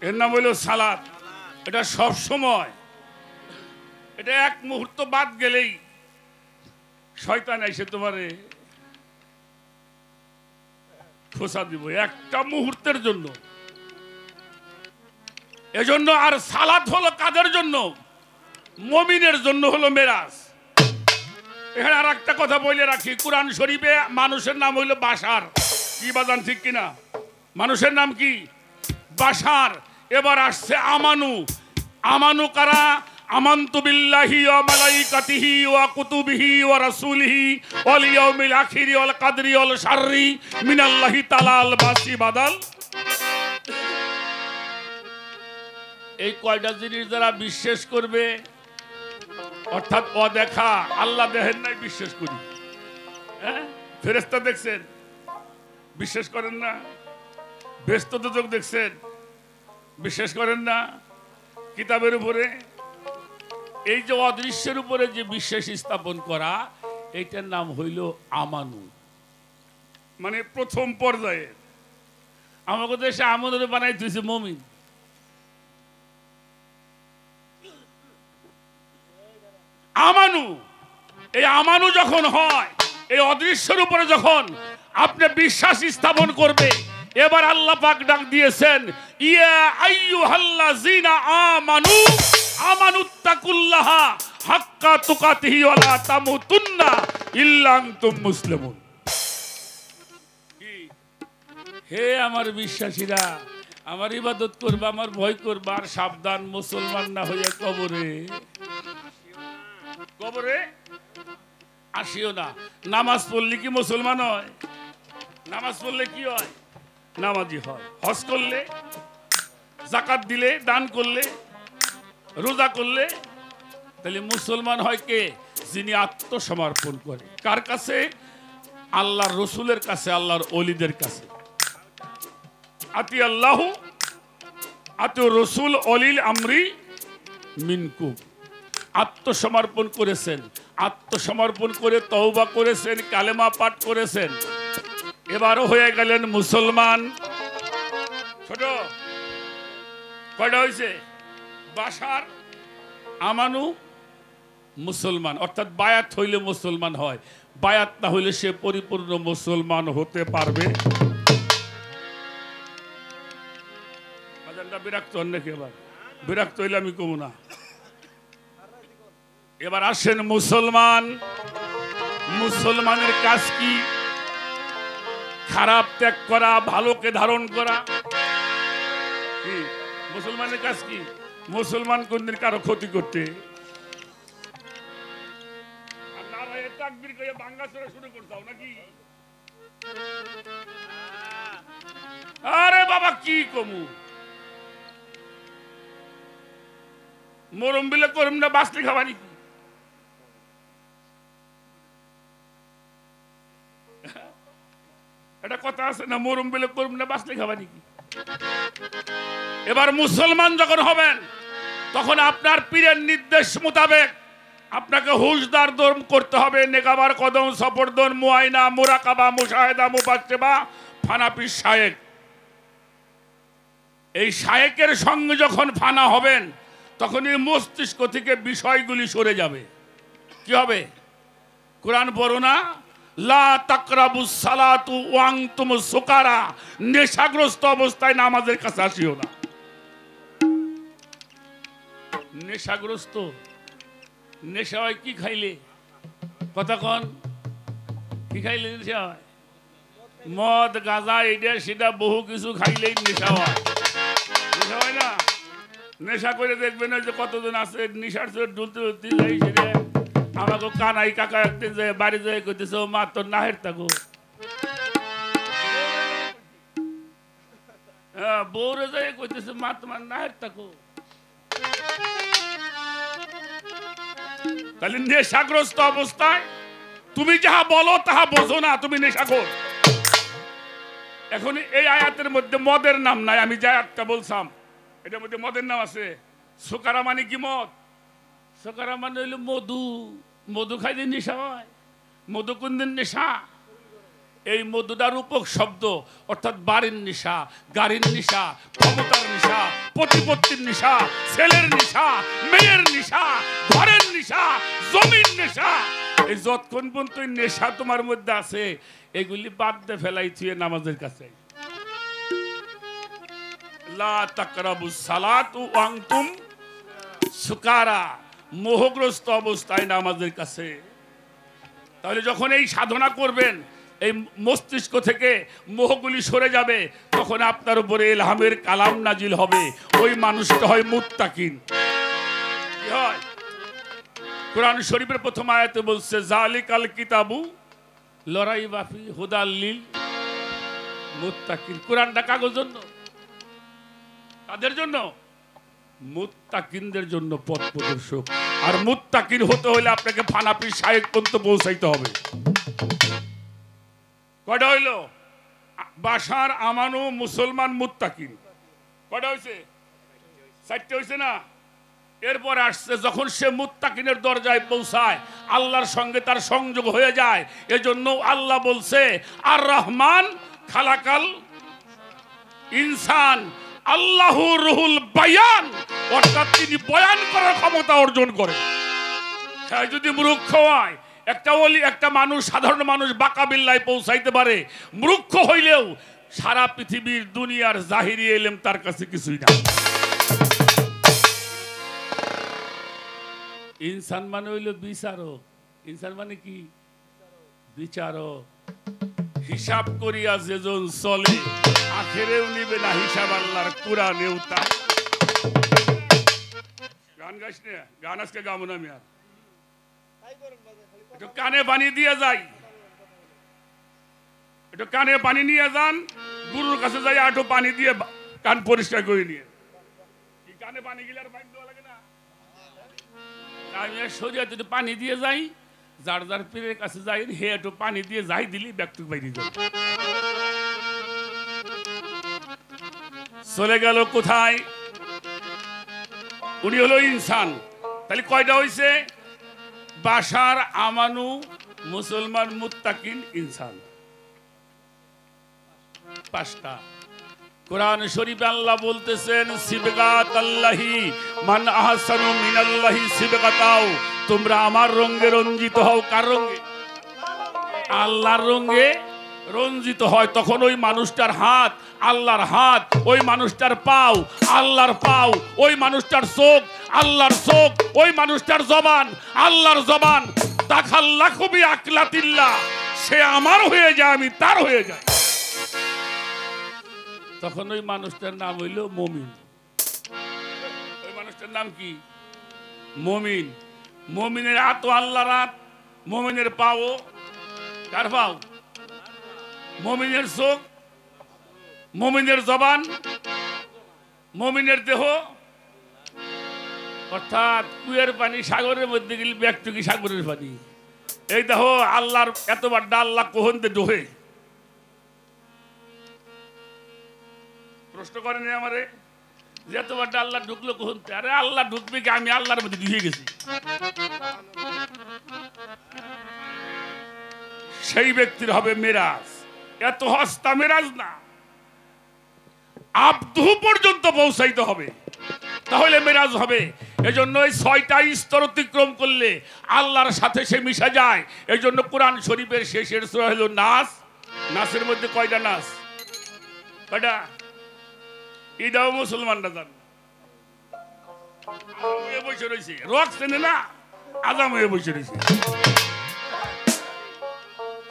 এর নাম হইল সালাত। এটা সব সময়, এটা এক মুহূর্ত বাদ গেলেই শয়তান এসে তোমারে খোঁচা দিব, একটা মুহূর্তের জন্য। এজন্য আর সালাত হলো কাদের জন্য? মুমিনের জন্য হলো মেরাজ। এখানে আর একটা কথা বলে রাখি, কুরআন শরীফে মানুষের নাম হইল বাশার। কি বাজান, ঠিক কিনা? মানুষের নাম কি? বাশার। এবার আসছে আমানু। আমানু কারা? আমানতু বিল্লাহি ওয়া মালাইকাতিহি ওয়া কুতুবিহি ওয়া রাসূলিহি ওয়াল ইয়াউমিল আখিরি ওয়াল কদরি ওয়াল শাররি মিনাল্লাহি তাআলা আল বাসি বাদাল। এই কয়টা জিনিস যারা বিশ্বাস করবে, অর্থাৎ অদেখা, আল্লাহ দেখেন নাই বিশ্বাস করি, হ্যাঁ, ফেরেশতা দেখছেন বিশ্বাস করেন না, ব্যস্ত দোজক দেখছেন বিশ্বাস করেন না, কিতাবের উপরে এই যে অদৃশ্যের উপরে যে বিশ্বাস স্থাপন করা, এইটার নাম হইল আমানু। মানে প্রথম পর্যায়ে আমাকে দেশে আমাদের বানাই দিয়েছে মুমিন। আমানু, এই আমানু যখন হয়, এই অদৃশ্যের উপরে যখন আপনি বিশ্বাস স্থাপন করবে, এবার আল্লাহ পাক ডাক দিয়েছেন, ইয়া আইয়ুহাল্লাযিনা আমানু আমানুত্তাকুল্লাহা হাক্কা তুকাতিহি ওয়া লা তামুতুন্না ইল্লা আনতুম মুসলিমুন। হে আমার বিশ্বাসীরা, আমার ইবাদত করবা, আমার ভয় করবা, আর সাবধান, মুসলমান না হইয়া কবরে আসিও না। নামাজ পড়লে কি মুসলমান হয়? নামাজ পড়লে কি হয়? নামাজি হয়। হজ করলে, যাকাত দিলে, দান করলে, রোজা করলে, তাহলে মুসলমান হয় কে? যিনি আত্মসমর্পণ করে। কার কাছে? আল্লাহর রসুলের কাছে, আল্লাহর ওলিদের কাছে। আতি আল্লাহু আতি রসুল অলিল আমরি মিনকুম। আত্মসমর্পণ করেছেন, আত্মসমর্পণ করে তওবা করেছেন, কালেমা পাঠ করেছেন, এবারও হয়ে গেলেন মুসলমান। ছোট কয়টা হয়েছে? বাশার, আমানু, মুসলমান। অর্থাৎ বায়াত হইলে মুসলমান হয়, বায়াত না হইলে সে পরিপূর্ণ মুসলমান হতে পারবে। বিরক্ত হন নাকি? এবার বিরক্ত হইলে আমি কমু না। এবার আসেন মুসলমান। মুসলমানের কাজ কি? খারাপ ত্যাগ করা, ভালোকে ধারণ করা। কি মুসলমানের কাজ? কি মুসলমান কোনদিন কারো ক্ষতি করতে? তাকবীর করে ভাঙা চড়া শুরু করতাও নাকি? আরে বাবা কি কমু, মরম বিলে করম না বাঁচলে খাবা নাকি? এটা কথা আছে না, মরম বিলে করম না বাঁচলে খাবা নাকি? এবার মুসলমান যখন হবেন তখন আপনার পীরের নির্দেশ মোতাবেক আপনাকে হুশদার দর্ম করতে হবে। নেকাবার কদম, সফরদন, মুআইনা, মুরাকাবা, মুশাহেদা, মুবাশশিবা, ফানাপি শায়েক। এই শায়েকের সঙ্গে যখন ফানা হবেন তখন এই মস্তিষ্ক থেকে বিষয়গুলি সরে যাবে। কি হবে? কোরআন পড়ো না, লা তাকরাবুস সালাতু ওয়া আনতুম সুকারা। নেশাগ্রস্ত অবস্থায় নামাজের কাছে আসিও না। নেশাগ্রস্ত, নেশা হয় কি খাইলে? কথা কন, কি খাইলে নেশা হয়? মদ, গাঁজা, এটা সেটা বহু কিছু খাইলেই নেশা হয়। নেশা হয় না? নেশা করে দেখবেন যে কতজন আছে নেশার চোট ডুলতে ডুলতে যাই। সেটা আমাকে কানাই কাকা একদিন যায় বাড়ি যায় করতেছে, ও মা তোর নাহের থাকো। হ্যাঁ, বউরে যায় করতেছে, মা তোমার নাহের থাকো। তাহলে নেশাগ্রস্ত অবস্থায় তুমি যাহা বলো তাহা বোঝো না, তুমি নেশাখোর। এখন এই আয়াতের মধ্যে মদের নাম নাই। আমি যে আয়াতটা বলছিলাম এটার মধ্যে মদের নাম আছে। সুকারা মানে কি? মদ। সুকারা মানে হইল মধু। মধু খাইলে নেশা হয়। মধু কোন দিন নেশা? এই মধুটার রূপক শব্দ, অর্থাৎ বাড়ির নেশা, গাড়ির নেশা, ক্ষমতার নেশা, প্রতিপত্তির নেশা, ছেলের নেশা, মেয়ের নেশা, ঘরের নেশা, জমির নেশা। এই যতক্ষণ পর্যন্ত নেশা তোমার মধ্যে আছে এগুলি বাদ দিয়ে ফেলাই থুয়ে নামাজের কাছে। লা তাকরাবুস সালাতু ওয়া আনতুম সুকারা। মোহগ্রস্ত অবস্থায় নামাজের কাছে। তাহলে যখন এই সাধনা করবেন এই মস্তিষ্ক থেকে মোহগুলি সরে যাবে, তখন আপনার উপরে ইলহামের কালাম নাজিল হবে। ওই মানুষটা হয় মুত্তাকিন। কি হয়? কোরআন শরীফের প্রথম আয়াতে বলছে জালিকাল কিতাবু লা রাইবা ফিহি হুদাল লিল মুত্তাকিন। কোরআনটা কাগজ জন্য, কাদের জন্য? মুত্তাকিনদের জন্য পথ প্রদর্শক। আর মুত্তাকিন হতে হলে আপনাকে ফানাপি শায়েক পর্যন্ত পৌঁছাইতে হবে। কয়টা হইল? বাশার, আমানু, মুসলমান, মুত্তাকিন। কয়টা হয়েছে? 4টে হয়েছে না? এরপর আসছে যখন সে মুত্তাকিনের দরজায় পৌঁছায়, আল্লাহর সঙ্গে তার সংযোগ হয়ে যায়। এজন্য আল্লাহ বলছে আর রহমান খালাকাল ইনসান আল্লাহু রুহুল বায়ান। অর্থাৎ তিনি বয়ান করার ক্ষমতা অর্জন করে। হ্যাঁ, যদি মূর্খ হয় একটা ওলি, একটা মানুষ, সাধারণ মানুষ বাকাবিল্লায় পৌঁছাইতে পারে। মূর্খ হইলেও সারা পৃথিবীর দুনিয়ার জাহিরি ইলম তার কাছে কিছুই না। ইনসান মানে হইল বিচারক। ইনসান মানে কি? বিচারক। হিসাব করিয়া যেজন চলে আখেরেও নিবে না হিসাব আল্লাহর কোরআনেও তা। গান গাইস না? গান আজকে গাবো না আমি। আর কানে পানি দিয়ে যাই। একটু কানে পানি নিয়ে যান, গুরুর কাছে যাই একটু পানি দিয়ে কান পরিষ্কার করে নিয়ে। কি কানে পানি গেলে আর পানি দেওয়া লাগে না? আমি শরীরে যদি পানি দিয়ে যাই, যার যার পীরের কাছে যাই, হে একটু পানি দিয়ে যাই দিলি ব্যাগটুক বাইরে যাই। চলে গেল কোথায়? উনি হলো ইনসান। তাহলে কয়টা হইছে? বাশার, আমানু, মুসলমান, মুত্তাকিন, ইনসান, 5টা। কোরআন শরীফে আল্লাহ বলতেছেন সিবগাত আল্লাহি মান আহসানু মিনাল্লাহি সিবগাতাও, তোমরা আমার রঙে রঞ্জিত হও। কার রঙে? আল্লাহর রঙে রঞ্জিত হয়। তখন ওই মানুষটার হাত আল্লাহর হাত, ওই মানুষটার পাও আল্লাহর পাও, ওই মানুষটার চোখ আল্লাহর চোখ, ওই মানুষটার জবান আল্লাহর জবান। তাখাল্লাকু বিআকলাতিল্লাহ, সে আমার হয়ে যায়, আমি তার হয়ে যাই। তখন ওই মানুষটার নাম হইল মুমিন। ওই মানুষটার নাম কি? মুমিন। মুমিনের হাত আল্লাহর হাত, মুমিনের পাও কার পাও? মুমিনের চোখ, মুমিনের জবান, মুমিনের দেহ। অর্থাৎ কুয়ের পানি সাগরের মধ্যে গেলে ব্যক্তিকে সাগরের পানি। এই দেহ আল্লাহর এতবার আল্লাহ কোহনতে ডোহে। প্রশ্ন করেন আমারে যে এতবার আল্লাহ ঢুকলো কোহনতে? আরে আল্লাহ ঢুকবে কি? আমি আল্লাহর মধ্যে ডুবে গেছি। সেই ব্যক্তির হবে মেরাজ। এত হস্তা মেরাজ না, আব্দু পর্যন্ত পৌঁছাইতে হবে, তাহলে মেরাজ হবে। এজন্য এই 6টা স্তর অতিক্রম করলে আল্লাহর সাথে সে মিশা যায়। এই জন্য কোরআন শরীফের শেষের সূরা হলো নাস। নাসের মধ্যে কয়টা নাস? কয়টা? এটাও মুসলমানরা জানে। বসে রয়েছে রক চেনে না, আজাম হয়ে বসে রয়েছে।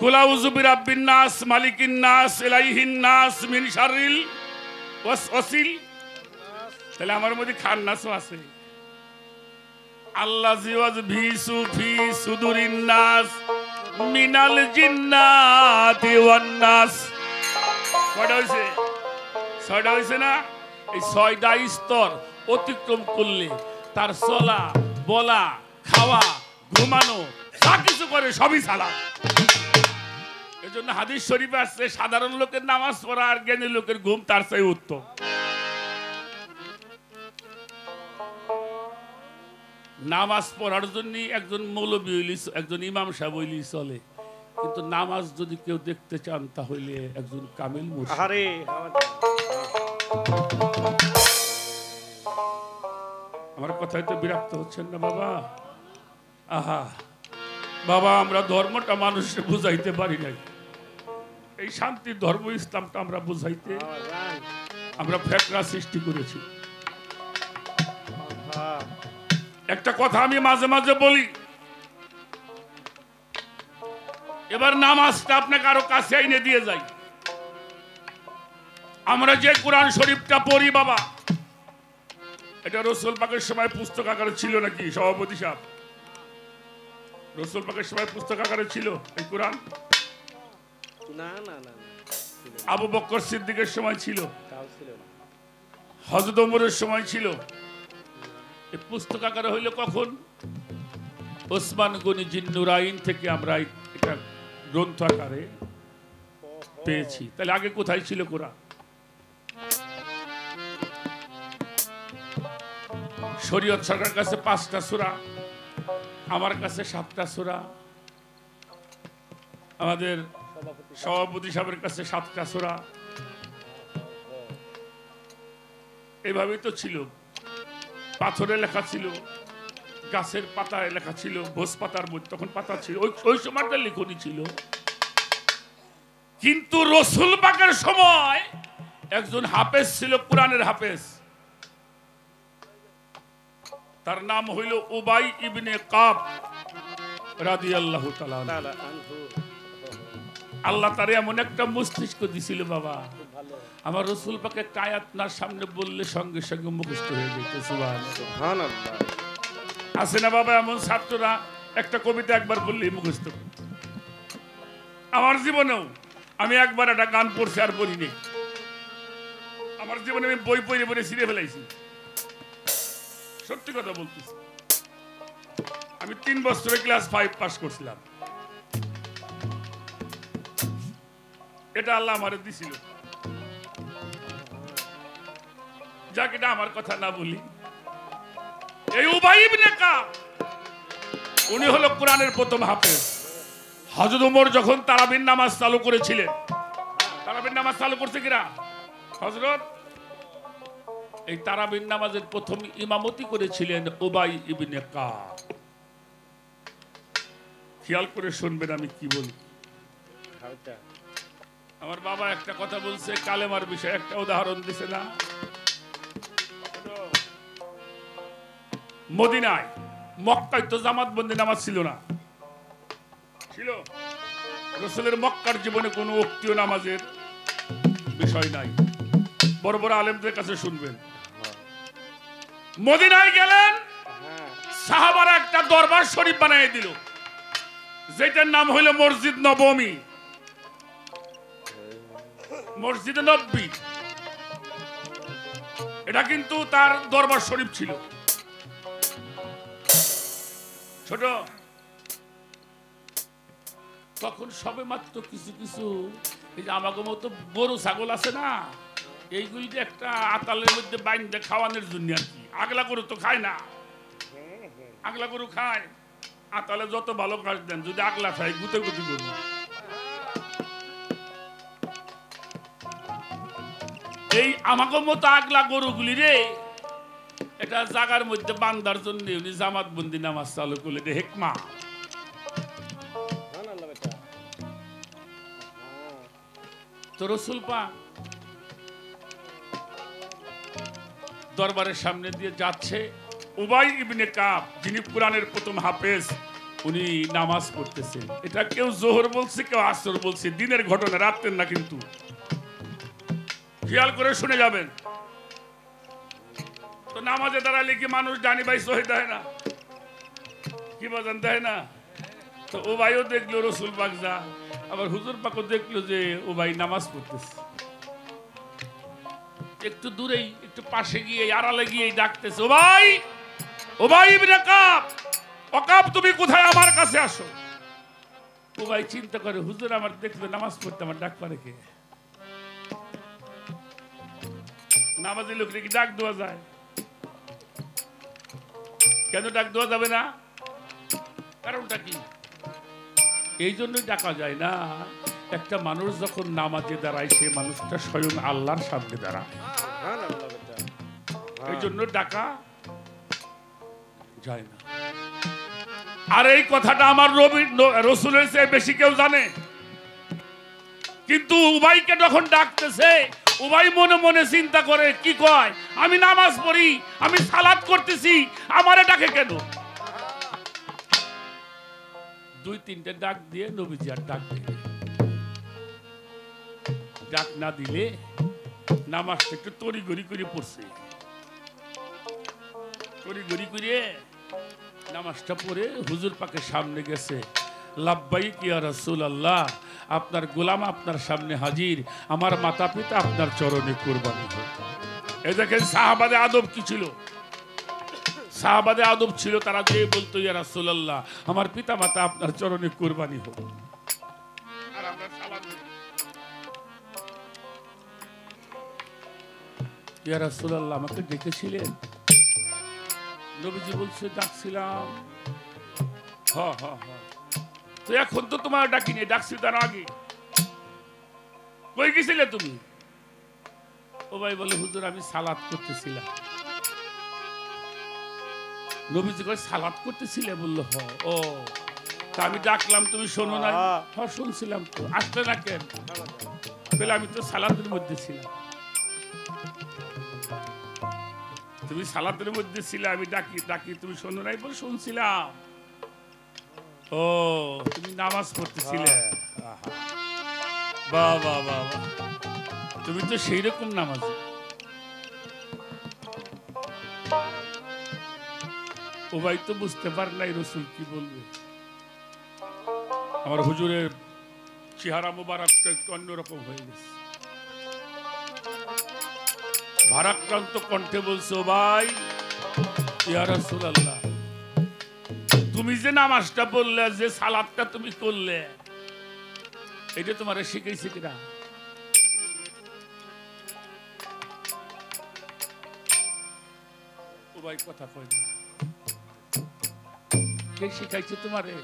কুল আউযু বিরাব্বিন নাস, মালিকিন নাস, ইলাইহিন নাস, মিন শাররিল ওয়াসওয়াসিল। তাহলে আমার মধ্যে খান নাসও আছে। আল্লাযী ওয়াজবিসু ফি সুদুরিন নাস মিনাল জিন্নাতি ওয়ান নাস। কয়টা হইছে? 6টা হইছে না? এই 6টা স্তর অতিক্রম করলে তার চলা, বলা, খাওয়া, ঘুমানো যা কিছু করে সবই সালাত। এজন্য হাদিস শরীফে আসছে সাধারণ লোকের নামাজ পড়া আর জ্ঞানী লোকের ঘুম তার চেয়ে উত্তম। নামাজ পড়ার জন্য একজন মৌলবী হইলি, একজন ইমাম সাহেব হইলি চলে, কিন্তু নামাজ যদি কেউ দেখতে চান তাহলে একজন কামিল মুর্শিদ। আরে আমার কথায় তো বিরক্ত হচ্ছেন না বাবা? আহা বাবা, আমরা ধর্মটা মানুষকে বুঝাইতে পারি নাই। এই শান্তির ধর্ম ইসলামটা আমরা বুঝাইতে আমরা ফেকরা সৃষ্টি করেছি। একটা কথা আমি মাঝে মাঝে বলি, এবার নামাজটা আপনাকে আরো কাছে আইনে দিয়ে যাই। আমরা যে কোরআন শরীফটা পড়ি বাবা, এটা রসুল পাকের সময় পুস্তক আকারে ছিল নাকি সভাপতি সাহেব? রসুল পাকের সময় পুস্তক আকারে ছিল এই কোরআন? না না না, আবু বকর সিদ্দিকের সময় ছিল, তাও ছিল না। হযরত ওমরের সময় ছিল। এই পুস্তক আকারে হইল কখন? ওসমান গনি জিন্নুরাইন থেকে আমরা এটা গ্রন্থ আকারে পেয়েছি। তাহলে আগে কোথায় ছিল কোরআন? শরীয়ত সরকার কাছে 5টা সূরা, আমার কাছে 7টা সূরা, আমাদের সভাপতি সাহেবের কাছে 7টা সূরা। এভাবেই তো ছিল। পাথরে লেখা ছিল, গাছের পাতায় লেখা ছিল, ভোজ পাতার মধ্যে তখন পাতা ছিল, ওই সময়টা লিখনি ছিল। কিন্তু রসুল পাকের সময় একজন হাফেজ ছিল, কোরআনের হাফেজ। তার নাম হইল উবাই ইবনে কাব রাদিয়াল্লাহু তাআলা আনহু। আল্লাহ তারে এমন একটা মস্তিষ্ক দিছিল বাবা, আমার রসুল পাকে একটা আয়াত না সামনে বললে সঙ্গে সঙ্গে মুখস্থ হয়ে যেত। সুবহানাল্লাহ। আছে না বাবা এমন ছাত্ররা একটা কবিতা একবার বললেই মুখস্থ? আমার জীবনেও আমি একবার একটা গান পড়ছি আর পড়িনি, আমার জীবনে আমি বই পড়ে পড়ে ছিঁড়ে ফেলাইছি, সত্যি কথা বলতেছি। আমি 3 বছরে ক্লাস 5 পাস করছিলাম, এটা আল্লাহ আমারে দিছিল। যাক, এটা আমার কথা না বলি, এই উবাই ইবনে কাব উনি হলো কোরআনের প্রথম হাফেজ। হযরত ওমর যখন তারাবির নামাজ চালু করেছিলেন, তারাবির নামাজ চালু করছে কিরা হযরত, এই তারাবির নামাজের প্রথম ইমামতি করেছিলেন উবাই ইবনে কাব। খেয়াল করে শুনবেন আমি কি বলি। আমার বাবা একটা কথা বলছে, কালেমার বিষয়ে একটা উদাহরণ দিছে না, মদিনায়, মক্কায় তো জামাতবন্দি নামাজ ছিল না, ছিল রাসূলের মক্কার জীবনে কোনো উক্তীয় নামাজের বিষয় নাই। বড় বড় আলেমদের কাছে শুনবেন। মদিনায় গেলেন, সাহাবারা একটা দরবার শরীফ বানিয়ে দিল, যেটার নাম হইল মসজিদ নববী, মসজিদ নববী। এটা কিন্তু তার দরবার শরীফ ছিল। ছোট তখন সবে মাত্র কিছু কিছু এই যে আমাকে মতো গরু ছাগল আছে না, এইগুলি যে একটা আতালের মধ্যে বাইন্দে খাওয়ানোর জন্য আর কি। আগলা গরু তো খায় না, আগলা গরু খায়, আতালে যত ভালো কাজ দেন, যদি আগলা খায় গুতে গুতি করবো। এই আমাকে মতো আগলা গরুগুলি রে এটা জাগার মধ্যে বান্দার জন্য উনি জামাত বন্দি নামাজ চালু করলে রে হেকমা। তো রাসূল পাক দরবারের সামনে দিয়ে যাচ্ছে, উবাই ইবনে কাব যিনি কোরআনের প্রথম হাফেজ, উনি নামাজ পড়তেছেন। এটা কেউ জোহর বলছে, কেউ আসর বলছে, দিনের ঘটনা, রাতের না কিন্তু। খেয়াল করে শুনে যাবেন। তো নামাজে দাঁড়ালে কি মানুষ জানি ভাই সহি দেয় না, কি বাজান দেয় না? তো ও ভাইও দেখলো রাসূল পাক যা, আবার হুজুর পাকও দেখলো যে ও ভাই নামাজ পড়তেছে। একটু দূরেই, একটু পাশে গিয়ে, আড়ালে গিয়ে ডাকতেছে, ও ভাই, ও ভাই ইবনে কাব, ও কাব তুমি কোথায়, আমার কাছে আসো। ও ভাই চিন্তা করে, হুজুর আমার দেখলো নামাজ পড়তে, আমার ডাক পারে কে? নামাজি লোকরে কি ডাক দেওয়া যায়? কেন ডাক দেওয়া যাবে না? কারণটা কি? এই জন্যই ডাকা যায় না। একটা মানুষ যখন নামাজে দাঁড়ায়, সে মানুষটা স্বয়ং আল্লাহর সামনে দাঁড়ায়, এই জন্য ডাকা যায় না। আর এই কথাটা আমার রাসূলের চেয়ে বেশি কেউ জানে। কিন্তু উবাইকে যখন ডাকতেছে, উবাই মনে মনে চিন্তা করে, কি কয়, আমি নামাজ পড়ি, আমি সালাত করতেছি, আমারে ডাকে কেন? 2-3টে ডাক দিয়ে নবীজি আর ডাক দিলে, ডাক না দিলে নামাজটা একটু তড়িঘড়ি করে পড়ছে, তড়িঘড়ি করে নামাজটা পড়ে হুজুর পাকের সামনে গেছে। লাব্বাইক ইয়া রাসূলুল্লাহ, আপনার গোলাম আপনার সামনে হাজির, আমার মাতা পিতা আপনার চরণে কুরবানি হোক। এই দেখেন সাহাবাদে আদব কি ছিল, সাহাবাদে আদব ছিল, তারা যে বলতো ইয়া রাসূলুল্লাহ, আমার পিতা মাতা আপনার চরণে কুরবানি হোক। আর আমরা সালাম দিই, ইয়া রাসূলুল্লাহ আমাকে ডেকেছিলেন? নবীজি বলছে ডাকছিলাম। হ্যাঁ হ্যাঁ হ্যাঁ, তো এখন তো তোমার ডাকিনি, ডাকছি তার আগে। কই গেছিলে তুমি? ও ভাই বলে, হুজুর আমি সালাত করতেছিলাম। নবীজি কয় সালাত করতেছিলে? বললো হ। ও, তা আমি ডাকলাম তুমি শোনো না? হ্যাঁ শুনছিলাম তো, আসলে না কেন? বলে আমি তো সালাতের মধ্যে ছিলাম। তুমি সালাতের মধ্যে ছিলে, আমি ডাকি ডাকি তুমি শোনো নাই? বলে শুনছিলাম। ও, তুমি নামাজ পড়তেছিলে? বাহ বাহ বাহ, তুমি তো সেই রকম নামাজ। ও ভাই তো বুঝতে পার নাই রাসূল কি বলবে। আমার হুজুরের চেহারা মুবারকটা একটু অন্যরকম হয়ে গেছে। ভারাক্রান্ত কণ্ঠে বলছো, ভাই ইয়া রাসূলুল্লাহ, তুমি যে নামাজটা বললে, যে সালাতটা তুমি করলে, এটা তোমারে শিখাইছে কিনা? ও ভাই কথা কয় না। কে শিখাইছে তোমারে?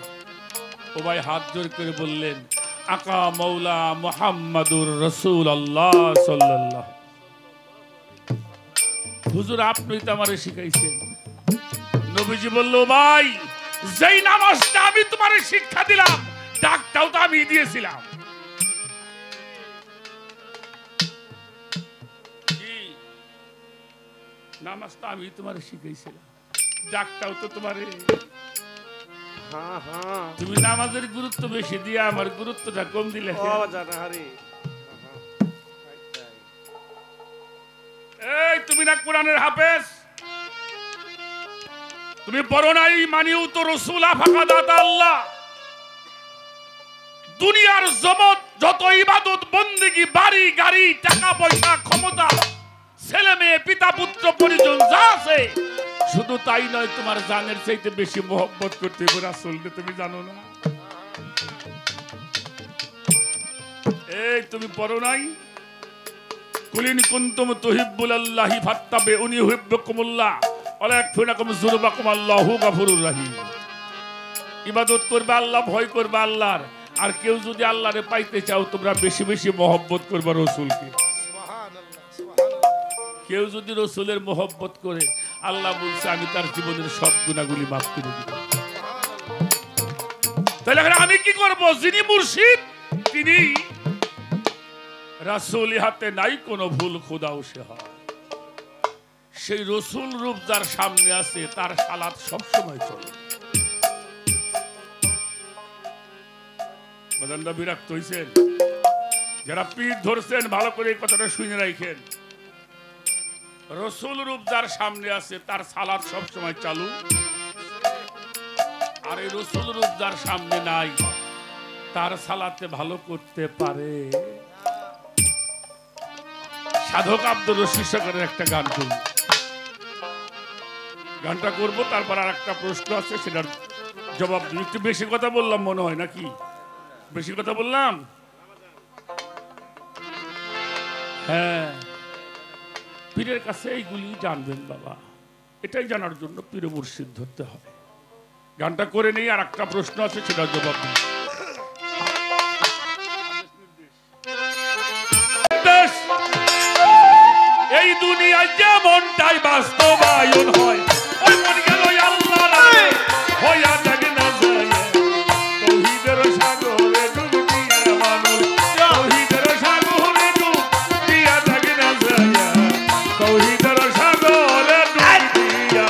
ও ভাই হাত জোর করে বললেন, আকা মৌলা মুহাম্মাদুর রাসূলুল্লাহ সাল্লাল্লাহু। হুজুর আপনি তো আমারে শিখাইছেন। নবীজি বলল, ভাই যেই নামাজটা আমি তোমারে শিক্ষা দিলাম, ডাকটাও তো আমি দিয়েছিলাম। নামাজটা আমি তোমারে শিখাইছিলাম, ডাকটাও তো তোমারে। হ্যাঁ হ্যাঁ তুমি নামাজের গুরুত্ব বেশি দিয়ে আমার গুরুত্বটা কম দিলে। ও জানা হারি এই তুমি না কোরআনের হাফেজ, তুমি পড়ো নাই মানিউ তো রাসূলা ফাকাদাত আল্লাহ। দুনিয়ার জগৎ যত ইবাদত বন্দেগী, বাড়ি গাড়ি, টাকা পয়সা, ক্ষমতা, ছেলে মেয়ে, পিতা পুত্র পরিজন যা আছে, শুধু তাই নয়, তোমার জানের চাইতে বেশি মহব্বত করতে হবে রাসূলকে। তুমি জানো না? এই তুমি পড়ো নাই, কুলিন কুনতুম তুহিব্বুনাল্লাহি ফাত্তাবিউনি ইউহিব্বুকুমুল্লাহ ওয়া ইয়াগফিরুলাকুম যুনুবাকুম আল্লাহু গফুরুর রহিম। ইবাদত করবে আল্লাহ, ভয় করবে আল্লাহর। আর কেউ যদি আল্লাহরে পাইতে চাও, তোমরা বেশি বেশি মহব্বত করবে রাসূলকে। কেউ যদি রাসূলের মহব্বত করে, আল্লাহ বলছে আমি তার জীবনের সব গুনাহগুলি মাফ করে দিব। তাহলে আমি কি করব? যিনি মুর্শিদ, তিনি রাসূল হাতে নাই কোনো ভুল, খোদাও সে হয়। সেই রাসূল রূপ যার সামনে আছে, তার সালাত সব সময় চলে। বাজানরা বিরক্ত হইছেন? যারা পীর ধরছেন, ভালো করে এই কথাটা শুনে রাখেন। রাসূল রূপ যার সামনে আছে, তার সালাত সব সময় চালু। আর এই রাসূল রূপ যার সামনে নাই, তার সালাতে ভালো করতে পারে। সাধক আব্দুর রশিদ সরকারের একটা গান করব, গানটা করব, তারপর আর একটা প্রশ্ন আছে, সেটার জবাব দিন। একটু বেশি কথা বললাম মনে হয়, নাকি বেশি কথা বললাম? হ্যাঁ, পীরের কাছে এইগুলি জানবেন বাবা, এটাই জানার জন্য পীর মুর্শিদ ধরতে হবে। গানটা করে নেই, আর একটা প্রশ্ন আছে, সেটার জবাব দিন। এই দুনিয়ায় যেমনটাই বাস্তবায়ন হয়, ওই মন গেল আল্লাহ রাহে হইয়া যাবে না যায়। তৌহিদের সাগরে ডুব দিয়া মানুষ, তৌহিদের সাগরে ডুব দিয়া যাবে না যায়। তৌহিদের সাগরে ডুব দিয়া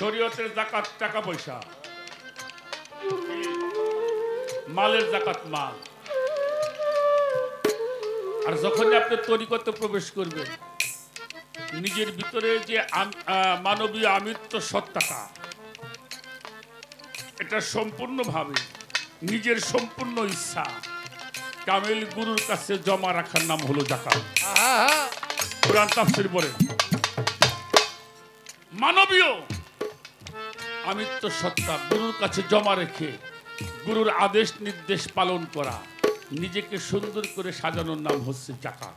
শরীয়তের যাকাত টাকা পয়সা, মালের যাকাত মাল। আর যখন আপনি তরিকতে প্রবেশ করবেন, নিজের ভিতরে যে মানবীয় আমিত্ব সত্তাটা, এটা সম্পূর্ণভাবে নিজের সম্পূর্ণ ইচ্ছা কামেল গুরুর কাছে জমা রাখার নাম হলো যাকাত। কোরআন তাফসীর বলেন, মানবীয় আমিত্ব সত্তা গুরুর কাছে জমা রেখে গুরুর আদেশ নির্দেশ পালন করা, নিজেকে সুন্দর করে সাজানোর নাম হচ্ছে যাকাত।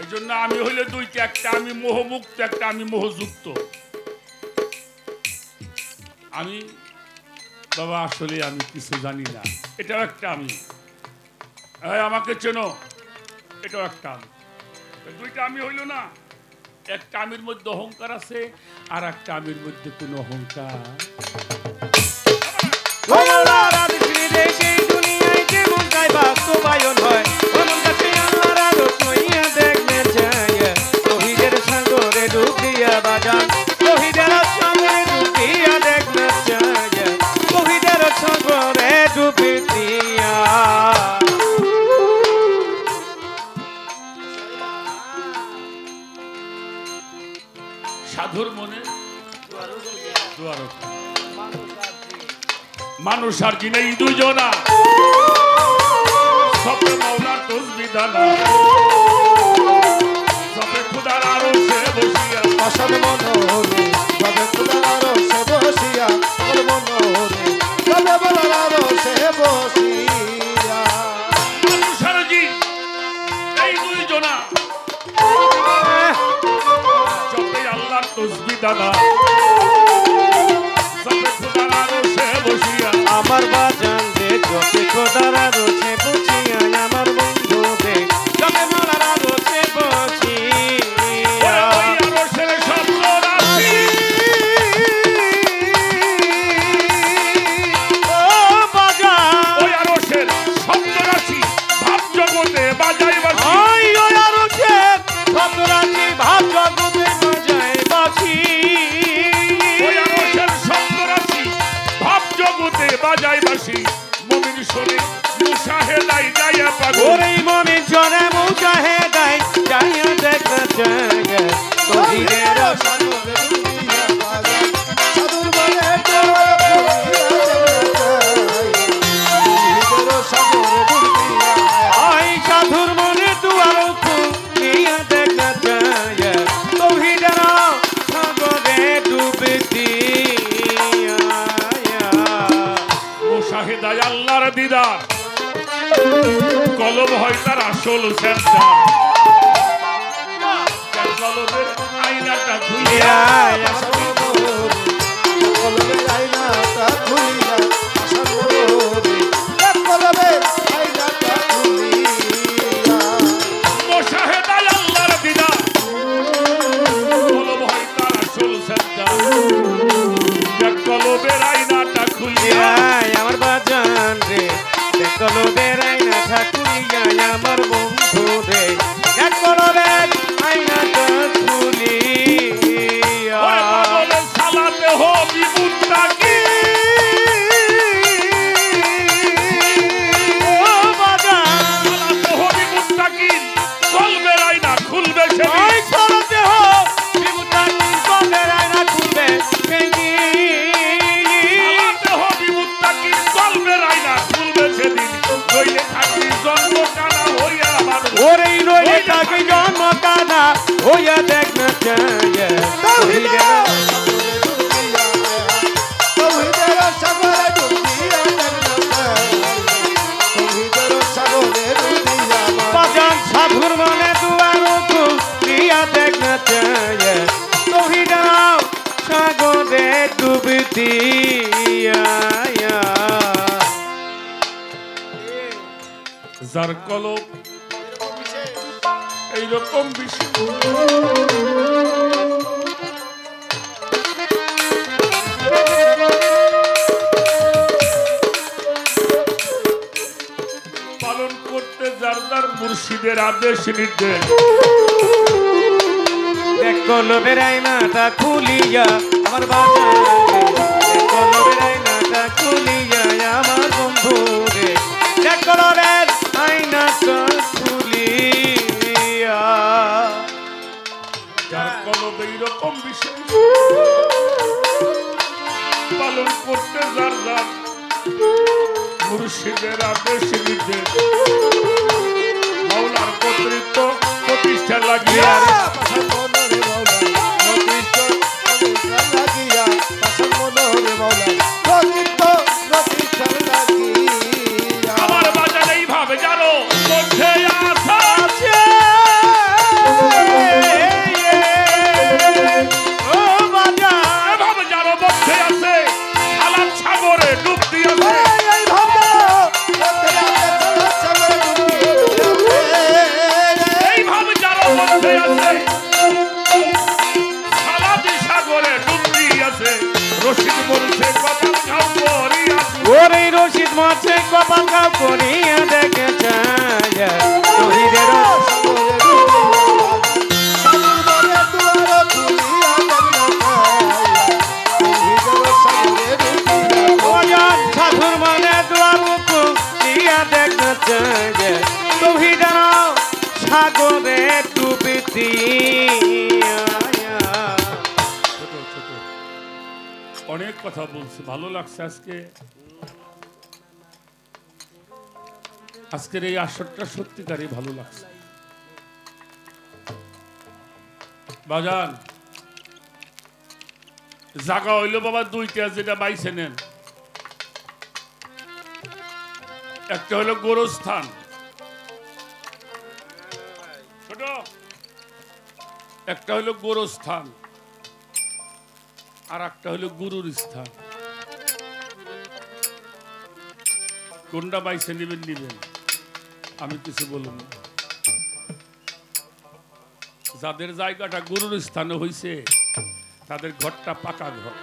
এই জন্য আমি হইলে দুইটা, একটা আমি মোহমুক্ত, একটা আমি মোহযুক্ত। আমি বাবা আসলে আমি কিছু জানি না, এটাও একটা আমি। আমাকে চেনো, এটাও একটা আমি। দুইটা আমি হইল না। একটা আমির মধ্যে অহংকার আছে আর একটা আমির মধ্যে কোনো অহংকার সাধুর মনে মানুষ আর কি নেই দুজনা সবে মাওলার তসবিহ দানা সবে খুদার আরশে বসিয়া আসল মনোরে সবে খুদার আরশে বসিয়া আসল মনোরে সবে বলার আরশে বসিয়া মানুষ আর জিন এই দুইজনা সবে আল্লাহর তসবিহ দানা সবে খুদার আরশে বসিয়া আমার বাজান রে যতে খোদারা রোছে বুঝিয়া আমার বন্ধু রে যতে মালারা রোছে বুঝিয়া ওই আরশের শব্দ রাশি ও বাজান ওই আরশের শব্দ রাশি ভাব জগতে বাজাই বাসি ওই আরশের ভদ্রাজি ভাব জগতে বাজায় বাঁশি ওই আরশের শব্দ রাশি ভাব জগতে বাজাই বাসি মুমিন শোনে মুশাহেদাই গায়া পাগল ওরে মনে জনে মুজাহিদাই যাইয়া দেখতে চায় তহিদের সাগরে ডুবিয়া বাজান সাধুর বলে তো সাগরে ডুবিয়া আই সাধুর মনে দুয়ার খুলিয়া দেখতে চায় তহিদের সাগরে ডুবে দিয়া মুশাহেদাই আল্লাহর দিদার কলব হয় তার আসল সেন্টার কলবের আয়নাটা খুলিয়া কলবে আয়নাটা খুলিয়া আসল মনোরে কলবে আয়নাটা খুলিয়া মুশাহেদাই আল্লাহর দিদার কলব হয় তার আসল সেন্টার কলবের আয়নাটা খুলিয়া আমার বাজান রে দেখলো বেড়াই না ঠাকুরিয়া আমার বন্ধু রে দেখলো রে আইনাটা খুলিয়া ওরে পাগলের সালাতে হবি মুত্তাকি ও বাজান সালাতে হবি মুত্তাকি কলবের আয়না খুলবে সেদিন ওই চলতে হো বিমুতাকি কলের আইনা খুলবে ভেঙ্গি সালাতে হবি মুত্তাকি কলবের আয়না খুলবে সেদিন নইলে থাকবি জন্ম কানা হইয়া মানুষ ওরে রইলে তাকে জন্ম কানা হইয়া দেখ না চায় বাজান সাধুর মনে দুয়ার খুলিয়া দেখ না চায় তহিদাও সাগরে ডুবি দিয়া যার কলব এইরকম বিষয় পালন করতে যার যার মুর্শিদের আদেশ নির্দেশ কলবের আয়নাটা খুলিয়া আমার বাজান কলবের আয়নাটা খুলিয়া আমার বন্ধু রে কলবের আয়নাটা খুলিয়া যার কলব এইরকম বিষয় পালন করতে যার যার মুর্শিদের আদেশ নির্দেশ মাওলার কর্তৃত্ব প্রতিষ্ঠা লাগিয়া আমার বাজার এইভাবে জানো মধ্যে আসা ও বাজান এভাবে জানো মধ্যে আছে হালাল সাগরে ডুব দিয়েছে এইভাবে জানো মধ্যে আছে মছে কপাল গাও করিয়া দেখে চায় তহিদের সাধুর মনে দুয়ার খুলিয়া দেখে চায় তহিদের সাগরে ডুবি দিয়া। ছোট ছোট অনেক কথা বলছি, ভালো লাগছে আজকে। আজকের এই আসরটা সত্যিকারই ভালো লাগছে। বাজান জায়গা হইল বাবা দুইটা, যেটা বাইছে নেন। একটা হলো গোরস্থান, ছোট একটা হলো গোরস্থান, আর একটা হলো গুরুর স্থান। কোনটা বাইছে নিবেন নিবেন, আমি কিছু বলব না। যাদের জায়গাটা গুরুর স্থানে হইছে তাদের ঘরটা পাকা ঘর,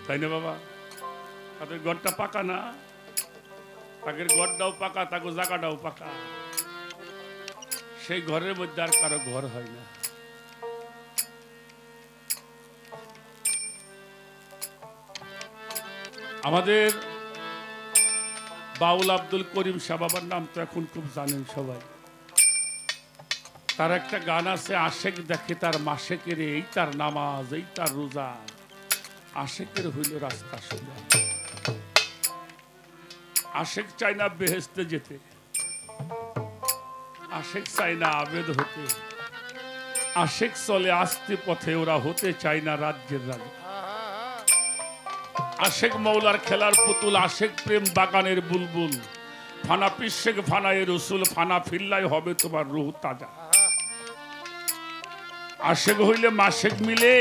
তাই না বাবা? তাদের ঘরটা পাকা না, তাদের ঘরটাও পাকা, তাদের জায়গাটাও পাকা। সেই ঘরের মধ্যে আর কারো ঘর হয় না। আমাদের বাউল আব্দুল করিম শাহ বাবার নাম তো এখন খুব জানেন সবাই। তার একটা গান আছে, আশেক দেখে তার মাসেকের, এই তার নামাজ, এই তার রোজা, আশেকের হইল রাস্তা সোজা। আশেক চায় না বেহেশতে যেতে, আশেক চায় না আবেদ হতে, আশেক চলে আস্তে পথে, ওরা হতে চায় না রাজ্যের রাজা। আশেক মৌলার খেলার পুতুল, আশেক প্রেম বাগানের বুলবুল, ফানা পিশেক ফানায় রসুল, ফানা ফিল্লাই হবে তোমার রুহ তাজা। আশেক হইলে মাসেক মিলে,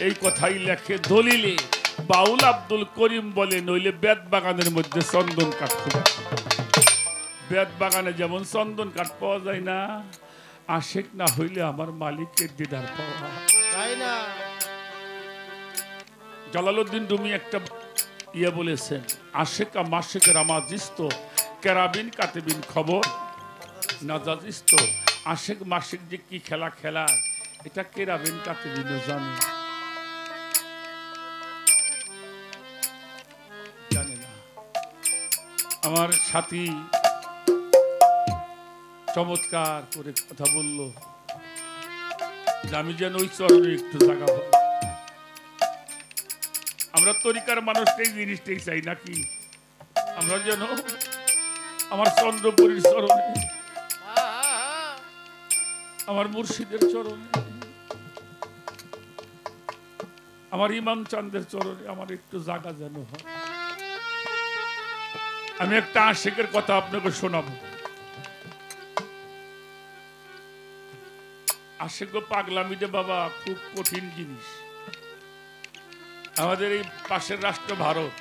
এই কথাই লেখে দলিলে। বাউল আব্দুল করিম বলে, নইলে বেদ বাগানের মধ্যে চন্দন কাঠ খুঁজে। বেদ বাগানে যেমন চন্দন কাঠ পাওয়া যায় না, আশেক না হইলে আমার মালিকের দিদার পাওয়া যায় না। জালালউদ্দিন রুমি একটা ইয়ে বলেছেন, আশেকা মাসেকের আমাজিস্ত, কেরাবিন কাতেবিন খবর নাজাজিস্ত। আশেক মাসেক যে কি খেলা খেলায়, এটা কেরাবিন কাতেবিন জানে জানে না। আমার সাথী চমৎকার করে কথা বলল, আমি যেন ওই চরণে একটু জায়গা পাবো। আমরা তরিকার মানুষটাই জিনিসটাই চাই নাকি, আমরা যেন আমার চন্দ্রপুরীর চরণে, আমার মুর্শিদের চরণে, আমার ইমাম চাঁদের চরণে আমার একটু জায়গা যেন হয়। আমি একটা আশিকের কথা আপনাকে শোনাবো। আশিক পাগলামিতে বাবা খুব কঠিন জিনিস। আমাদের এই পাশের রাষ্ট্র ভারত,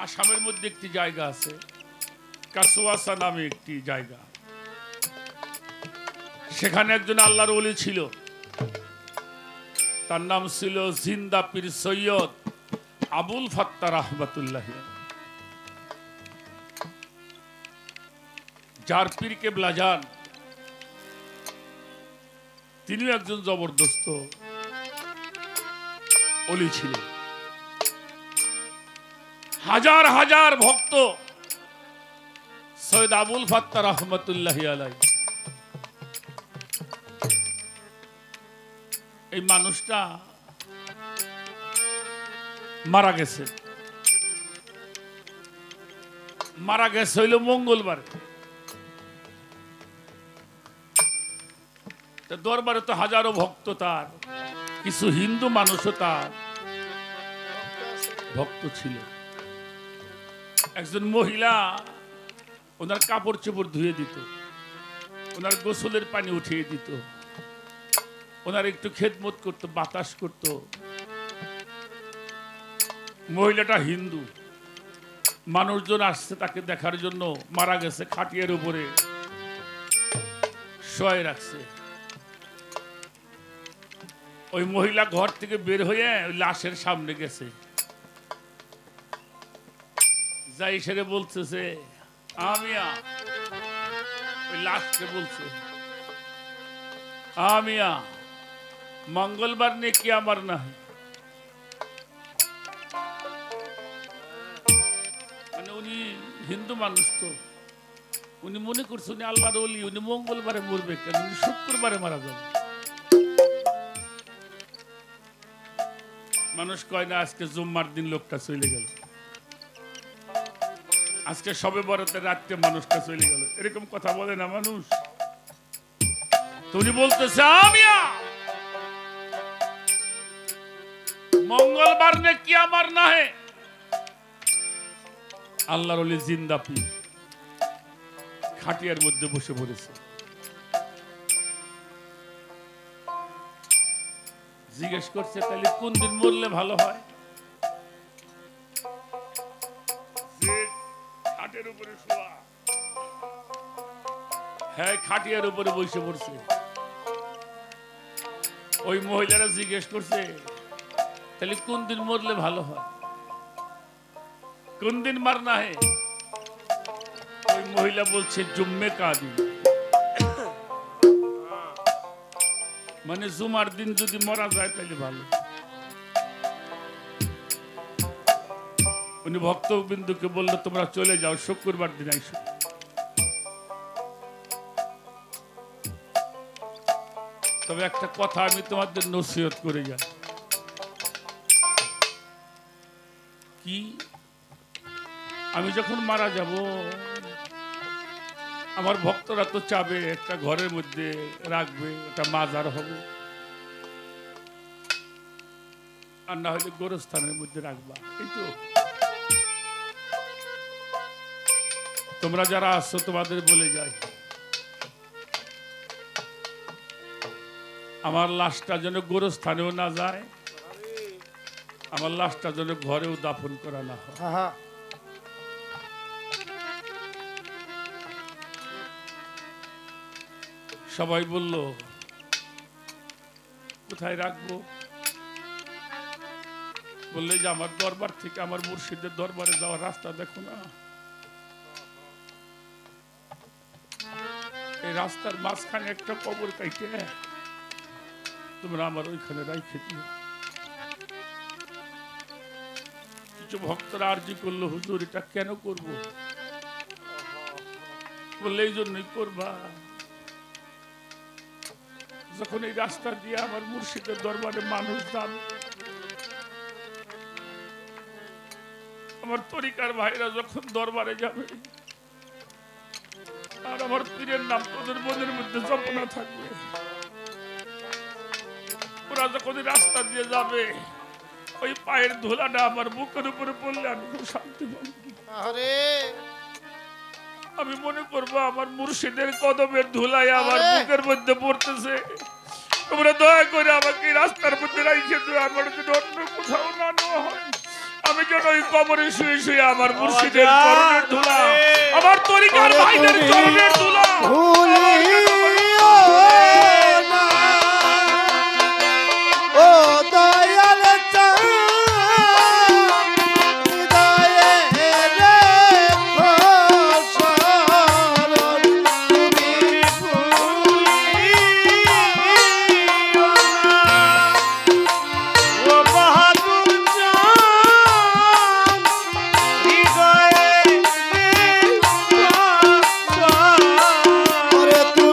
আসামের মধ্যে একটি জায়গা আছে, কাসুয়াসা নামে একটি জায়গা। সেখানে একজন আল্লাহর ওলি ছিল, তার নাম ছিল জিন্দা পীর সৈয়দ আবুল ফাত্তা রাহমাতুল্লাহ, যার পীর কেবলা যান, তিনিও একজন জবরদস্ত ওলি ছিলেন। হাজার হাজার ভক্ত সৈয়দ আবুল ফাত্তা রাহমাতুল্লাহ আলাইহি। এই মানুষটা মারা গেছে, মারা গেছে হইল মঙ্গলবারে। দরবারে তো হাজারো ভক্ত, তার কিছু হিন্দু মানুষও তার ভক্ত ছিল। একজন মহিলা ওনার কাপড় চোপড় ধুয়ে দিত, ওনার গোসলের পানি উঠিয়ে দিত, ওনার একটু খেদমত করতো, বাতাস করত। মহিলাটা হিন্দু, মানুষজন আসছে তাকে দেখার জন্য, মারা গেছে, খাটিয়ার উপরে শোয় রাখছে। ওই মহিলা ঘর থেকে বের হয়ে ওই লাশের সামনে গেছে, যাই সেরে বলতেছে আমিয়া, ওই লাস্টে বলছে আমিয়া মঙ্গলবার নিয়ে কি আমার না, মানে উনি হিন্দু মানুষ তো উনি মনে করছে উনি আল্লাহর ওলি, উনি মঙ্গলবারে মরবে কেন, উনি শুক্রবারে মারা যাবে। মানুষ কয় না আজকে জুম্মার দিন লোকটা চলে গেল, আজকে সবে বরাতের রাত্রে মানুষটা চলে গেল, এরকম কথা বলে না মানুষ। তুমি বলতেছে আমিয়া মঙ্গলবার নে কি আমার না হে, আল্লাহর ওলি জিন্দা পীর খাটিয়ার মধ্যে বসে পড়েছে। জিজ্ঞেস করছে তাহলে কোন দিন মরলে ভালো হয়, যে খাটের উপরে শোয়া, হ্যাঁ খাটিয়ার উপরে বসে পড়ছে। ওই মহিলারা জিজ্ঞেস করছে তাহলে কোন দিন মরলে ভালো হয়, কোন দিন মারনা হে। ওই মহিলা বলছে জুম্মে কা দিন, মানে জুমার দিন যদি মরা যায় তাহলে ভালো। উনি ভক্তবিন্দুকে বললো তোমরা চলে যাও, শুক্রবার দিন আইসো। তবে একটা কথা আমি তোমাদের নসিহত করে যাই, কি আমি যখন মারা যাব আমার ভক্তরা তো চাবে একটা ঘরের মধ্যে রাখবে, একটা মাজার হবে, আর না হলে গোরস্থানের মধ্যে রাখবা। কিন্তু তোমরা যারা আসছো তোমাদের বলে যাই, আমার লাশটা যেন গোরস্থানেও না যায়, আমার লাশটা যেন ঘরেও দাফন করা না হয়। সবাই বলল কোথায় রাখবো, বললে যে আমার দরবার থেকে আমার মুর্শিদের দরবারে যাওয়ার রাস্তা দেখো না, এই রাস্তার মাঝখানে একটা কবর কাইটে তোমরা আমার ওইখানে রাইখে দিও। কিছু ভক্তরা আরজি করলো হুজুর এটা কেন করব, বললে এই জন্যই করবা যখন এই রাস্তা দিয়ে আমার মুর্শিদের দরবারে মানুষ যাবে, আমার তরিকার ভাইরা যখন দরবারে যাবে আর আমার পীরের নাম তোদের মনের মধ্যে জপনা থাকবে, ওরা যখন রাস্তা দিয়ে যাবে ওই পায়ের ধুলাটা আমার বুকের উপরে পড়লে আমি খুব শান্তি পাবো। আমি মনে করবো আমার মুর্শিদের কদমের ধুলাই আমার বুকের মধ্যে পড়তেছে। তোমরা দয়া করে আমাকে রাস্তার মধ্যে রাইখে দিও, আমার যদি অন্য কোথাও না নেওয়া হয়, আমি যেন ওই কবরে শুয়ে শুয়ে আমার মুর্শিদের চরণের ধুলা, আমার তরিকার ভাইদের চরণের ধুলা তুমি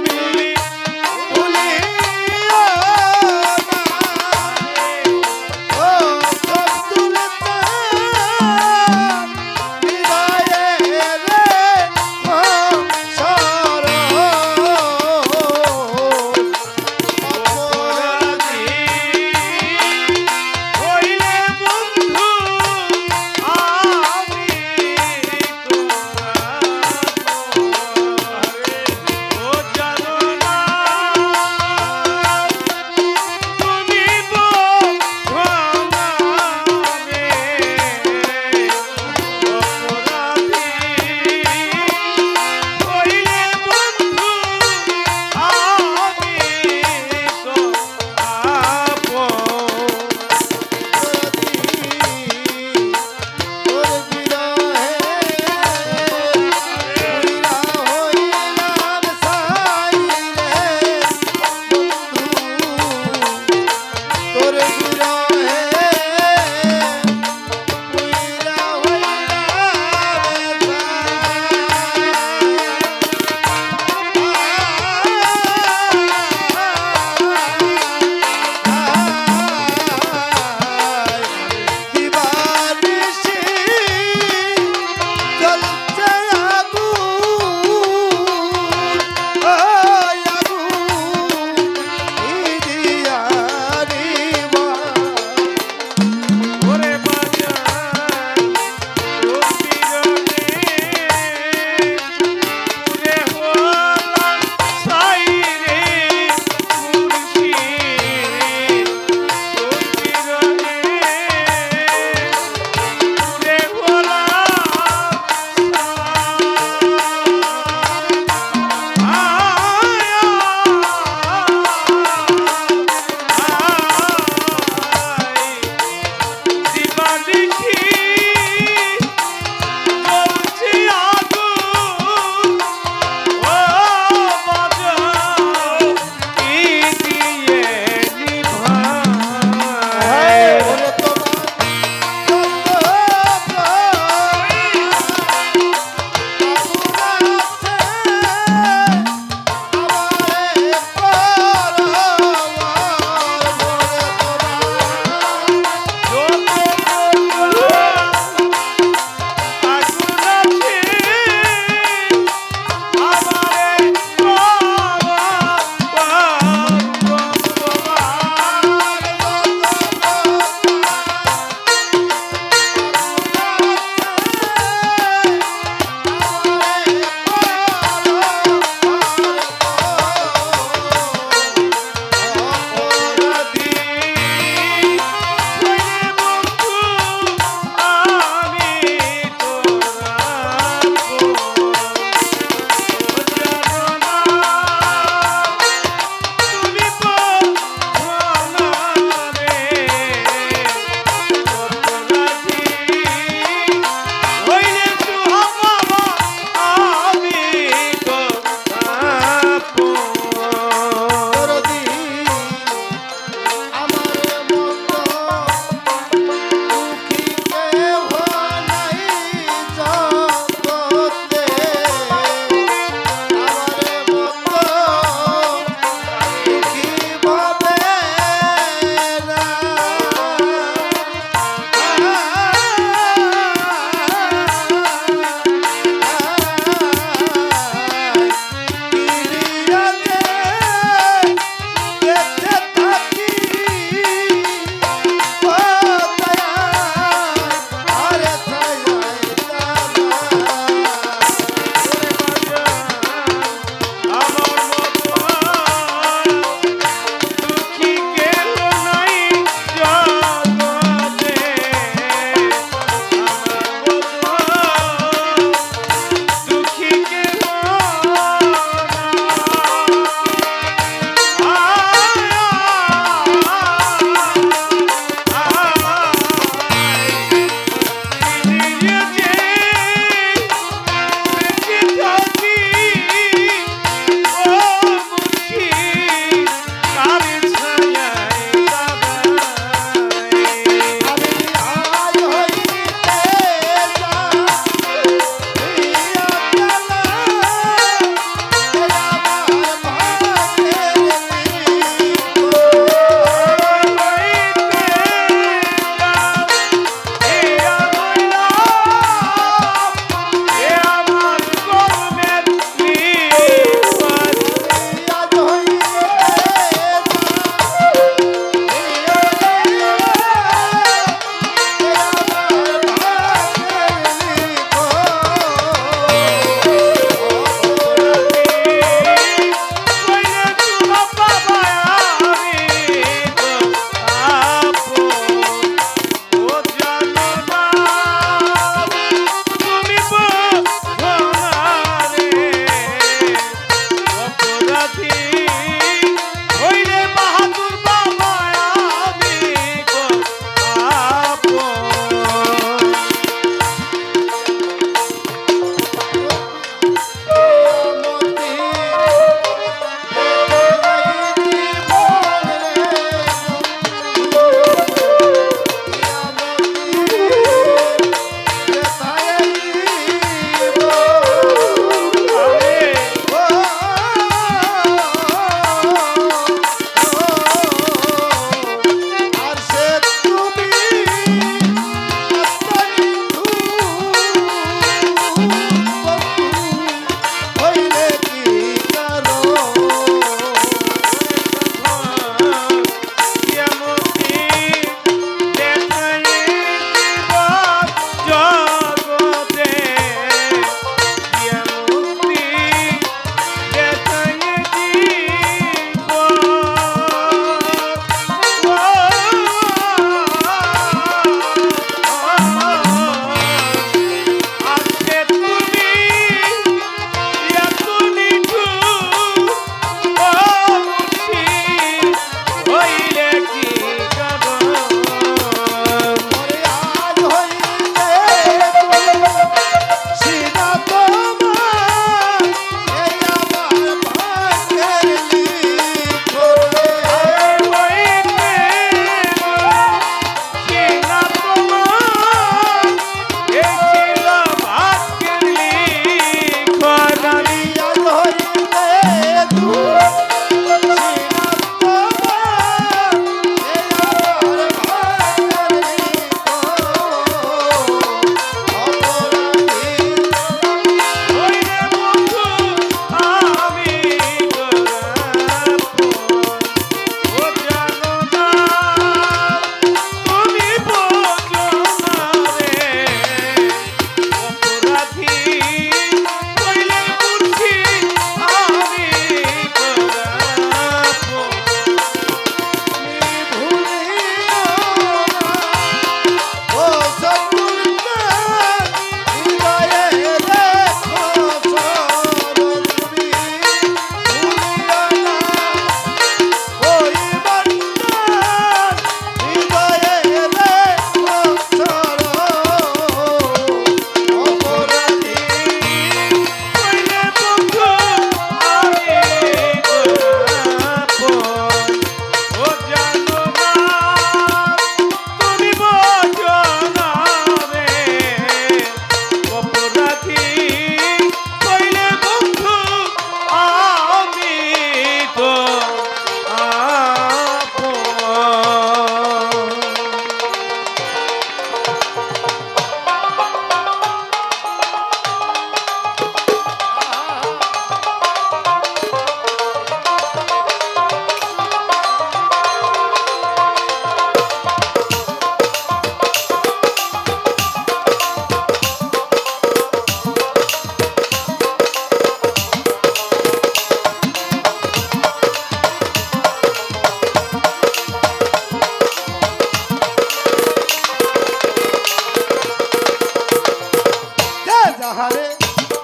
যাহারে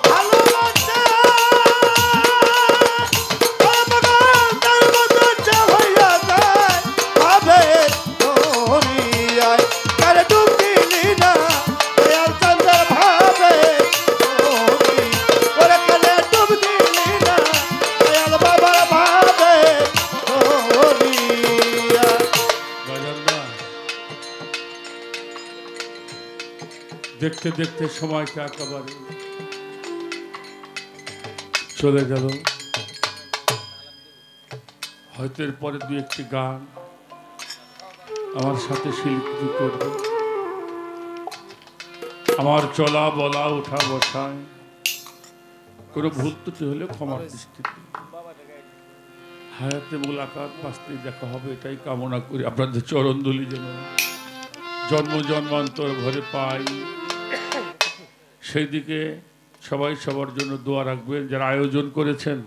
ভালোবাসে তার মতো যা হইয়া যায় ভাবে দরিয়ায় তার ডুব দিলি না দয়াল চন্দ্র ভাবে ওরে কালে ডুব দিলি না দয়াল বাবার ভাবে দরিয়া। দেখতে দেখতে সময়টা একেবারে চলে গেল। হয়তো এরপরে দু একটি গান আমার সাথে শিল্পী করবে। আমার চলা বলা ওঠা বসায় কোনো ভুল ত্রুটি হলে ক্ষমার দৃষ্টিতে। হায়াতে মুলাকাত বাঁচতেই দেখা হবে এটাই কামনা করি। আপনাদের চরণধুলি যেন জন্ম জন্মান্তর ভরে পাই, সেই দিকে সবাই সবার জন্য দোয়া রাখবেন। যারা আয়োজন করেছেন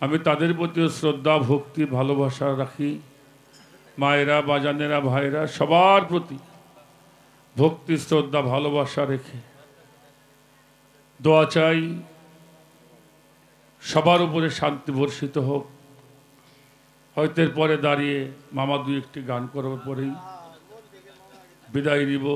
আমি তাদের প্রতিও শ্রদ্ধা ভক্তি ভালোবাসা রাখি। মায়েরা বাজানেরা ভাইরা সবার প্রতি ভক্তি শ্রদ্ধা ভালোবাসা রেখে দোয়া চাই সবার উপরে শান্তি বর্ষিত হোক। হয়তো এর পরে দাঁড়িয়ে মামা দুই একটি গান করার পরেই বিদায় নিব।